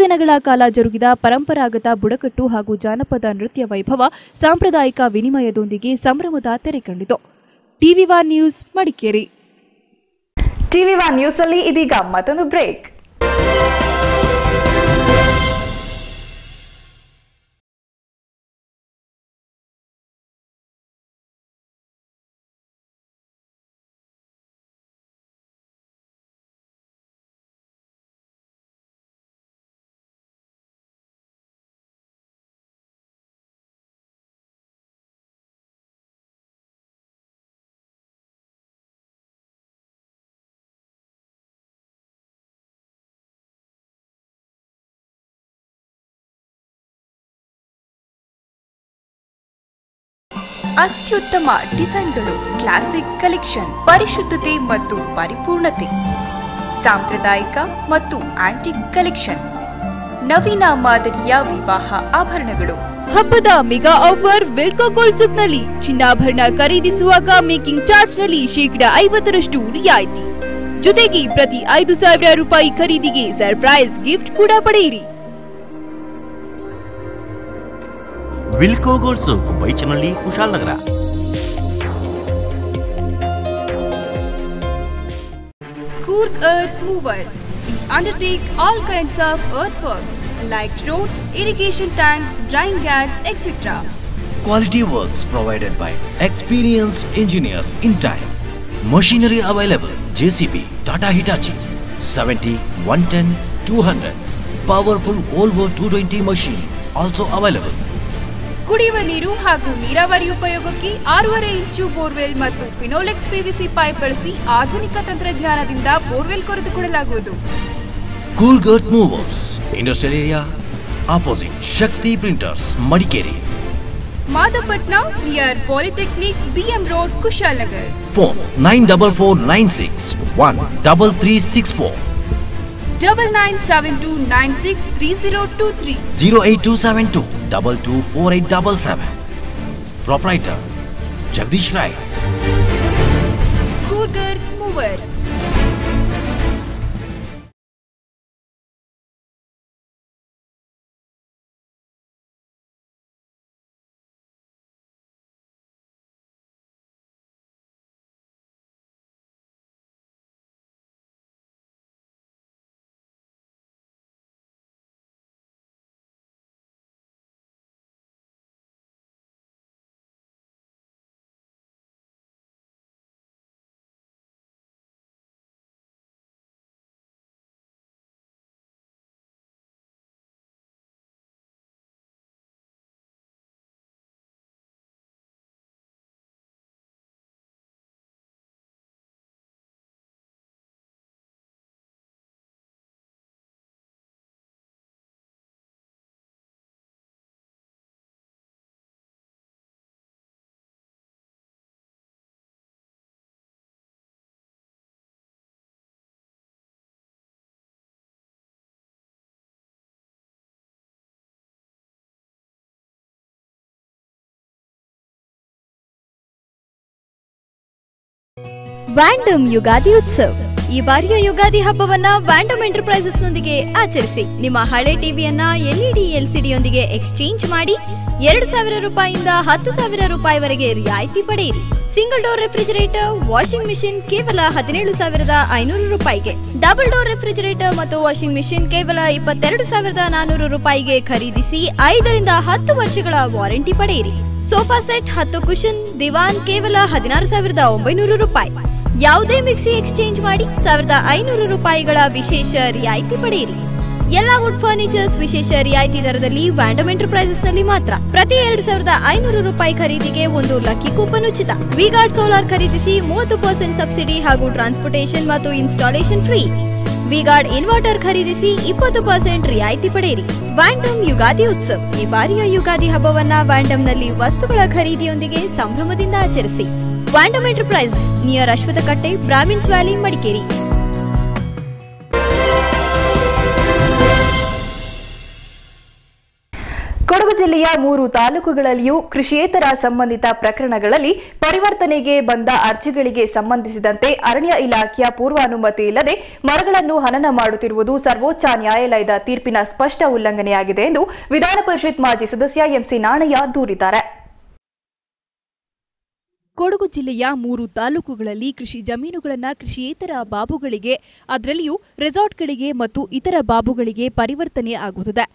ದಿನಗಳ ಕಾಲ ಜರುಗಿದ ಪರಂಪರಾಗತ ಬುಡಕಟ್ಟು ಹಾಗೂ ಜಾನಪದ ನೃತ್ಯ ವೈಭವ ಸಾಂಪ್ರದಾಯಿಕ ವಿನಿಮಯದೊಂದಿಗೆ ಸಂಭ್ರಮದ ತೆರೆ ಕಂಡಿತು. ಟಿವಿ1 ನ್ಯೂಸ್ ಮಡಿಕೇರಿ. ಟಿವಿ1 ನ್ಯೂಸ್ ಅಲ್ಲಿ ಇದೀಗ ಮತ್ತೊಂದು ಬ್ರೇಕ್. ಅತ್ಯುತ್ತಮ ಡಿಸೈನ್ಗಳು, ಕ್ಲಾಸಿಕ್ ಕಲೆಕ್ಷನ್, ಪರಿಶುದ್ಧತೆ ಮತ್ತು ಪರಿಪೂರ್ಣತೆ, ಸಾಂಪ್ರದಾಯಿಕ ಮತ್ತು ಆಂಟಿಕ್ ಕಲೆಕ್ಷನ್, ನವೀನ ಮಾದರಿಯ ವಿವಾಹ ಆಭರಣಗಳು. ಹಬ್ಬದ ಮೆಗಾ ಆಫರ್ ವಿಲ್ಕೋ ಗೋಲ್ಡ್ ಸೂಕ್ನಲ್ಲಿ ಚಿನ್ನಾಭರಣ ಖರೀದಿಸುವಾಗ ಮೇಕಿಂಗ್ ಚಾರ್ಜ್ ನಲ್ಲಿ 50% ರಿಯಾಯಿತಿ. ಜೊತೆಗೆ ಪ್ರತಿ 5,000 ರೂಪಾಯಿ ಖರೀದಿಗೆ ಸರ್ಪ್ರೈಸ್ ಗಿಫ್ಟ್ ಕೂಡ ಪಡೆಯಿರಿ. Wilco gold souk, Baichanahalli, Kushalanagara. Coorg Earth Movers. We undertake all kinds of earthworks like roads, irrigation tanks, drying gags, etc. Quality works provided by experienced engineers in time. Machinery available: JCB, Tata Hitachi, 70, 110, 200. Powerful Volvo 220 machine also available. ಕುಡಿಯುವ ನೀರು ಹಾಗೂ ನೀರಾವರಿ ಉಪಯೋಗಕ್ಕೆ 6.5 ಇಂಚು borewell ಮತ್ತು Finolex PVC pipe ಬಳಸಿ ಆಧುನಿಕ ತಂತ್ರಜ್ಞಾನದಿಂದ borewell ಕೊರೆದುಕೊಳ್ಳಲಾಗುವುದು. Coorg Earth Movers, Industrial Area, opposite Shakti Printers, Madikeri. Madapatna near polytechnic, BM Road, Kushalnagar. Phone 9446 9972963023 08272 224877. Proprietor Jagdish Rai. Coorg Earth Movers. Vandam Yugadi ಉತ್ಸವ. ಈ ಬಾರಿಯ ಯುಗಾದಿ ಹಬ್ಬವನ್ನ ವ್ಯಾಂಡಮ್ ಎಂಟರ್ಪ್ರೈಸಸ್ ನೊಂದಿಗೆ ಆಚರಿಸಿ. ನಿಮ್ಮ ಹಳೆ ಟಿವಿಯನ್ನ LED LCD ಯೊಂದಿಗೆ ಎಕ್ಸ್ಚೇಂಜ್ ಮಾಡಿ 2,000 ರೂಪಾಯಿಯಿಂದ 10,000 ರೂಪಾಯಿವರೆಗೆ ರಿಯಾಯಿತಿ ಪಡೆಯಿರಿ. Single door refrigerator, washing machine ಕೇವಲ 17,500 ರೂಪಾಯಿಗೆ. ಡಬಲ್ ಡೋರ್ ರೆಫ್ರಿಜರೇಟರ್ ಮತ್ತು ವಾಷಿಂಗ್ ಮಿಷಿನ್ ಕೇವಲ 22,400 ರೂಪಾಯಿಗೆ ಖರೀದಿಸಿ 5 ರಿಂದ 10 ವರ್ಷಗಳ ವಾರಂಟಿ ಪಡೆಯಿರಿ. ಸೋಫಾ ಸೆಟ್ 10 ಕುಷನ್ ದಿವಾನ್ ಕೇವಲ 16,900 ರೂಪಾಯಿ. ಯಾವುದೇ ಮಿಕ್ಸಿ ಎಕ್ಸ್ಚೇಂಜ್ ಮಾಡಿ 1,500 ರೂಪಾಯಿಗಳ ವಿಶೇಷ ರಿಯಾಯಿತಿ ಪಡೆಯಿರಿ. ಎಲ್ಲಾ ವುಡ್ ಫರ್ನಿಚರ್ಸ್ ವಿಶೇಷ ರಿಯಾಯಿತಿ ದರದಲ್ಲಿ ವ್ಯಾಂಡಮ್ ಎಂಟರ್ಪ್ರೈಸಸ್ ನಲ್ಲಿ ಮಾತ್ರ. ಪ್ರತಿ 2,500 ರೂಪಾಯಿ ಖರೀದಿಗೆ ಒಂದು ಲಕ್ಕಿ ಕೂಪನ್ ಉಚಿತ. ವಿಗಾರ್ಡ್ ಸೋಲಾರ್ ಖರೀದಿಸಿ 30% ಸಬ್ಸಿಡಿ ಹಾಗೂ ಟ್ರಾನ್ಸ್ಪೋರ್ಟೇಷನ್ ಮತ್ತು ಇನ್ಸ್ಟಾಲೇಷನ್ ಫ್ರೀ. ವಿಗಾರ್ಡ್ ಇನ್ವರ್ಟರ್ ಖರೀದಿಸಿ 20% ರಿಯಾಯಿತಿ ಪಡೆಯಿರಿ. ವ್ಯಾಂಡಮ್ ಯುಗಾದಿ ಉತ್ಸವ. ಈ ಬಾರಿಯ ಯುಗಾದಿ ಹಬ್ಬವನ್ನ ವ್ಯಾಂಡಮ್ ನಲ್ಲಿ ವಸ್ತುಗಳ ಖರೀದಿಯೊಂದಿಗೆ ಸಂಭ್ರಮದಿಂದ ಆಚರಿಸಿ. Vandam enterprises, near Ashwathakatte, Brahmins valley, Madikeri. Kodagu ಜಿಲ್ಲೆಯ 3 ತಾಲೂಕುಗಳಲ್ಲಿಯೂ ಕೃಷಿಯೇತರ ಸಂಬಂಧಿತ ಪ್ರಕರಣಗಳಲ್ಲಿ ಪರಿವರ್ತನೆಗೆ ಬಂದ ಅರ್ಜಿಗಳಿಗೆ ಸಂಬಂಧಿಸಿದಂತೆ ಅರಣ್ಯ ಇಲಾಖೆಯ ಪೂರ್ವಾನುಮತಿ ಇಲ್ಲದೆ ಮರಗಳನ್ನು ಹನನ ಮಾಡುತ್ತಿರುವುದು ಸರ್ವೋಚ್ಚ ನ್ಯಾಯಾಲಯದ ತೀರ್ಪಿನ ಸ್ಪಷ್ಟ ಉಲ್ಲಂಘನೆಯಾಗಿದೆ ಎಂದು ವಿಧಾನ ಪರಿಷತ್ ಮಾಜಿ ಸದಸ್ಯ MC ನಾಣಯ್ಯ ದೂರಿದ್ದಾರೆ. ಕೊಡಗು ಜಿಲ್ಲೆಯ 3 ತಾಲೂಕುಗಳಲ್ಲಿ ಕೃಷಿ ಜಮೀನುಗಳನ್ನು ಕೃಷಿಯೇತರ ಬಾಬುಗಳಿಗೆ, ಅದರಲ್ಲಿಯೂ ರೆಸಾರ್ಟ್ಗಳಿಗೆ ಮತ್ತು ಇತರ ಬಾಬುಗಳಿಗೆ ಪರಿವರ್ತನೆ ಆಗುತ್ತದೆ.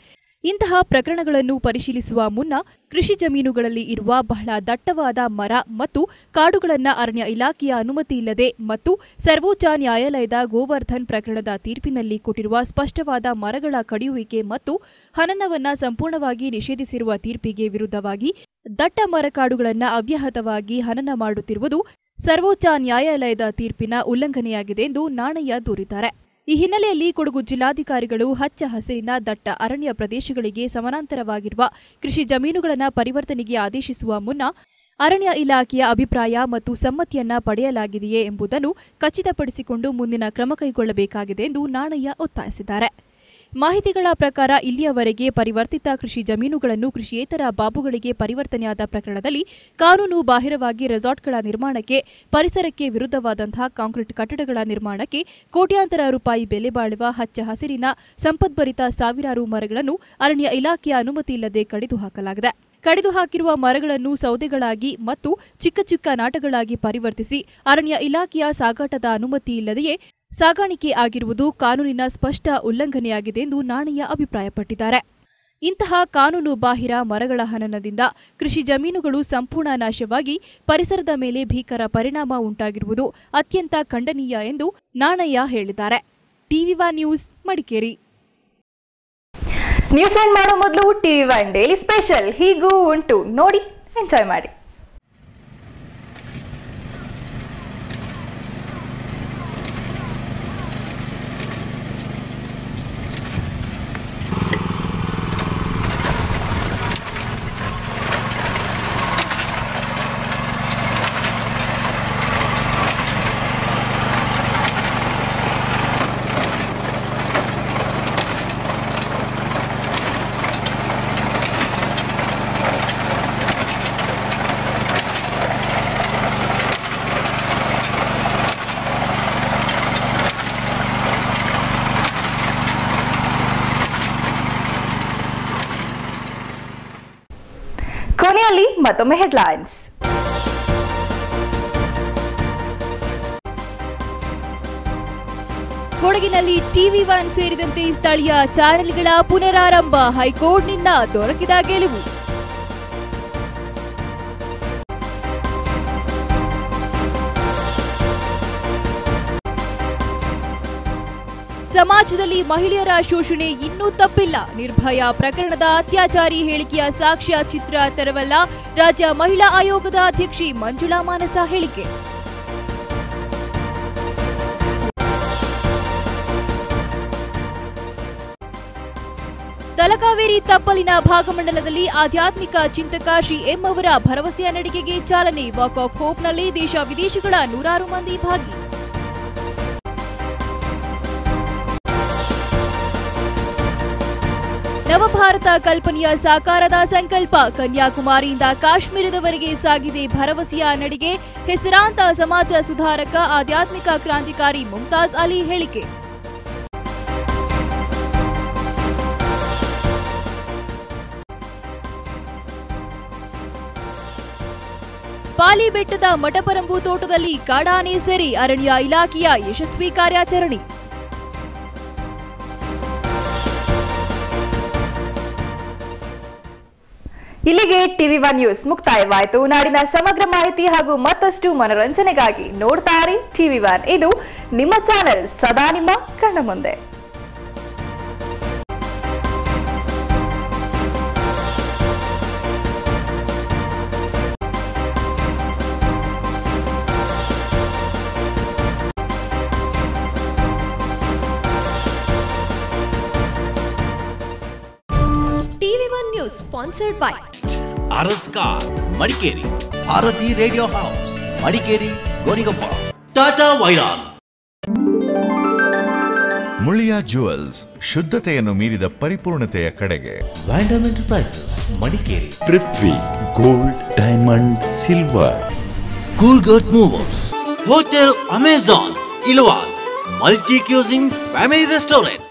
ಇಂತಹ ಪ್ರಕರಣಗಳನ್ನು ಪರಿಶೀಲಿಸುವ ಮುನ್ನ ಕೃಷಿ ಜಮೀನುಗಳಲ್ಲಿ ಇರುವ ಬಹಳ ದಟ್ಟವಾದ ಮರ ಮತ್ತು ಕಾಡುಗಳನ್ನು ಅರಣ್ಯ ಇಲಾಖೆಯ ಅನುಮತಿ ಇಲ್ಲದೆ ಮತ್ತು ಸರ್ವೋಚ್ಚ ನ್ಯಾಯಾಲಯದ ಗೋವರ್ಧನ್ ಪ್ರಕರಣದ ತೀರ್ಪಿನಲ್ಲಿ ಕೊಟ್ಟಿರುವ ಸ್ಪಷ್ಟವಾದ ಮರಗಳ ಕಡಿಯುವಿಕೆ ಮತ್ತು ಹನನವನ್ನು ಸಂಪೂರ್ಣವಾಗಿ ನಿಷೇಧಿಸಿರುವ ತೀರ್ಪಿಗೆ ವಿರುದ್ಧವಾಗಿ ದಟ್ಟ ಮರಕಾಡುಗಳನ್ನು ಅವ್ಯಾಹತವಾಗಿ ಹನನ ಮಾಡುತ್ತಿರುವುದು ಸರ್ವೋಚ್ಚ ನ್ಯಾಯಾಲಯದ ತೀರ್ಪಿನ ಉಲ್ಲಂಘನೆಯಾಗಿದೆ ಎಂದು ನಾಣಯ್ಯ ದೂರಿದ್ದಾರೆ. ಈ ಹಿನ್ನೆಲೆಯಲ್ಲಿ ಕೊಡಗು ಜಿಲ್ಲಾಧಿಕಾರಿಗಳು ಹಚ್ಚ ಹಸಿರಿನ ದಟ್ಟ ಅರಣ್ಯ ಪ್ರದೇಶಗಳಿಗೆ ಸಮಾನಾಂತರವಾಗಿರುವ ಕೃಷಿ ಜಮೀನುಗಳನ್ನು ಪರಿವರ್ತನೆಗೆ ಆದೇಶಿಸುವ ಮುನ್ನ ಅರಣ್ಯ ಇಲಾಖೆಯ ಅಭಿಪ್ರಾಯ ಮತ್ತು ಸಮ್ಮತಿಯನ್ನ ಪಡೆಯಲಾಗಿದೆಯೇ ಎಂಬುದನ್ನು ಖಚಿತಪಡಿಸಿಕೊಂಡು ಮುಂದಿನ ಕ್ರಮ ಕೈಗೊಳ್ಳಬೇಕಾಗಿದೆ ಎಂದು ನಾಣಯ್ಯ ಒತ್ತಾಯಿಸಿದ್ದಾರೆ. ಮಾಹಿತಿಗಳ ಪ್ರಕಾರ ಇಲ್ಲಿಯವರೆಗೆ ಪರಿವರ್ತಿತ ಕೃಷಿ ಜಮೀನುಗಳನ್ನು ಕೃಷಿಯೇತರ ಬಾಬುಗಳಿಗೆ ಪರಿವರ್ತನೆಯಾದ ಪ್ರಕರಣದಲ್ಲಿ ಕಾನೂನು ಬಾಹಿರವಾಗಿ ರೆಸಾರ್ಟ್ಗಳ ನಿರ್ಮಾಣಕ್ಕೆ, ಪರಿಸರಕ್ಕೆ ವಿರುದ್ಧವಾದಂತಹ ಕಾಂಕ್ರೀಟ್ ಕಟ್ಟಡಗಳ ನಿರ್ಮಾಣಕ್ಕೆ ಕೋಟ್ಯಾಂತರ ರೂಪಾಯಿ ಬೆಲೆ ಬಾಳುವ ಹಚ್ಚ ಹಸಿರಿನ ಸಂಪದ್ಭರಿತ ಸಾವಿರಾರು ಮರಗಳನ್ನು ಅರಣ್ಯ ಇಲಾಖೆಯ ಅನುಮತಿ ಇಲ್ಲದೆ ಕಡಿದು ಹಾಕಲಾಗಿದೆ. ಕಡಿದು ಹಾಕಿರುವ ಮರಗಳನ್ನು ಸೌದೆಗಳಾಗಿ ಮತ್ತು ಚಿಕ್ಕ ಚಿಕ್ಕ ನಾಟಗಳಾಗಿ ಪರಿವರ್ತಿಸಿ ಅರಣ್ಯ ಇಲಾಖೆಯ ಸಾಗಾಟದ ಅನುಮತಿ ಇಲ್ಲದೆಯೇ ಸಾಗಾಣಿಕೆ ಆಗಿರುವುದು ಕಾನೂನಿನ ಸ್ಪಷ್ಟ ಉಲ್ಲಂಘನೆಯಾಗಿದೆ ಎಂದು ನಾಣಯ್ಯ ಅಭಿಪ್ರಾಯಪಟ್ಟಿದ್ದಾರೆ. ಇಂತಹ ಕಾನೂನು ಬಾಹಿರ ಮರಗಳ ಹನನದಿಂದ ಕೃಷಿ ಜಮೀನುಗಳು ಸಂಪೂರ್ಣ ನಾಶವಾಗಿ ಪರಿಸರದ ಮೇಲೆ ಭೀಕರ ಪರಿಣಾಮ ಉಂಟಾಗಿರುವುದು ಅತ್ಯಂತ ಖಂಡನೀಯ ಎಂದು ನಾಣಯ್ಯ ಹೇಳಿದ್ದಾರೆ. ಟಿವಿ1 ನ್ಯೂಸ್ ಮಡಿಕೇರಿ. ನ್ಯೂಸ್ ಎಂಡ್ ಮಾಡೋ ಮೊದಲು ಟಿವಿ1 ಡೈಲಿ ಸ್ಪೆಷಲ್ ಹೀಗೂ ಉಂಟು, ನೋಡಿ ಎಂಜಾಯ್ ಮಾಡಿ. ಕೊನೆಯಲ್ಲಿ ಮತ್ತೊಮ್ಮೆ ಹೆಡ್ಲೈನ್ಸ್. ಕೊಡಗಿನಲ್ಲಿ ಟಿವಿ1 ಸೇರಿದಂತೆ ಸ್ಥಳೀಯ ಚಾನೆಲ್ಗಳ ಪುನರಾರಂಭ, ಹೈಕೋರ್ಟ್ನಿಂದ ದೊರಕಿದ ಗೆಲುವು. ಸಮಾಜದಲ್ಲಿ ಮಹಿಳೆಯರ ಶೋಷಣೆ ಇನ್ನೂ ತಪ್ಪಿಲ್ಲ, ನಿರ್ಭಯ ಪ್ರಕರಣದ ಅತ್ಯಾಚಾರಿ ಹೇಳಿಕೆಯ ಸಾಕ್ಷ್ಯ ಚಿತ್ರ ತೆರವಲ್ಲ, ರಾಜ್ಯ ಮಹಿಳಾ ಆಯೋಗದ ಅಧ್ಯಕ್ಷೆ ಮಂಜುಳಾ ಮಾನಸ ಹೇಳಿಕೆ. ತಲಕಾವೇರಿ ತಪ್ಪಲಿನ ಭಾಗಮಂಡಲದಲ್ಲಿ ಆಧ್ಯಾತ್ಮಿಕ ಚಿಂತಕ ಶ್ರೀ ಎಂ ಅವರ ಭರವಸೆಯ ನಡಿಗೆಗೆ ಚಾಲನೆ, ವಾಕ್ ಆಫ್ ಹೋಪ್ನಲ್ಲಿ ದೇಶ ವಿದೇಶಗಳ ನೂರಾರು ಮಂದಿ ಭಾಗಿ. ನವಭಾರತ ಕಲ್ಪನೆಯ ಸಾಕಾರದ ಸಂಕಲ್ಪ, ಕನ್ಯಾಕುಮಾರಿಯಿಂದ ಕಾಶ್ಮೀರದವರೆಗೆ ಸಾಗಿದೆ ಭರವಸೆಯ ನಡಿಗೆ, ಹೆಸರಾಂತ ಸಮಾಜ ಸುಧಾರಕ ಆಧ್ಯಾತ್ಮಿಕ ಕ್ರಾಂತಿಕಾರಿ ಮುಮ್ತಾಜ್ ಅಲಿ ಹೇಳಿಕೆ. ಪಾಲಿ ಬೆಟ್ಟದ ಮಠಪರಂಬು ತೋಟದಲ್ಲಿ ಕಾಡಾನೆ ಸೆರೆ, ಅರಣ್ಯ ಇಲಾಖೆಯ ಯಶಸ್ವಿ ಕಾರ್ಯಾಚರಣೆ. ಇಲ್ಲಿಗೆ ಟಿವಿ1 ನ್ಯೂಸ್ ಮುಕ್ತಾಯವಾಯಿತು. ನಾಡಿನ ಸಮಗ್ರ ಮಾಹಿತಿ ಹಾಗೂ ಮತ್ತಷ್ಟು ಮನೋರಂಜನೆಗಾಗಿ ನೋಡ್ತಾ ಇರಿ ಟಿವಿ1. ಇದು ನಿಮ್ಮ ಚಾನೆಲ್, ಸದಾ ನಿಮ್ಮ ಕಣ್ಣ ಮುಂದೆ. Sponsored by Araskar, Madikeri, Bharati Radio House, Madikeri, Gonigappa, Tata Vairan. Muliya jewels, ಶುದ್ಧತೆಯನ್ನು ಮೀರಿದ ಪರಿಪೂರ್ಣತೆಯ ಕಡೆಗೆ. Vandam Enterprises, Madikeri, Prithvi Gold, Diamond, Silver, Coolgurt Movers, Hotel Amazon, Ilwan, Multi-Cuisine Family Restaurant.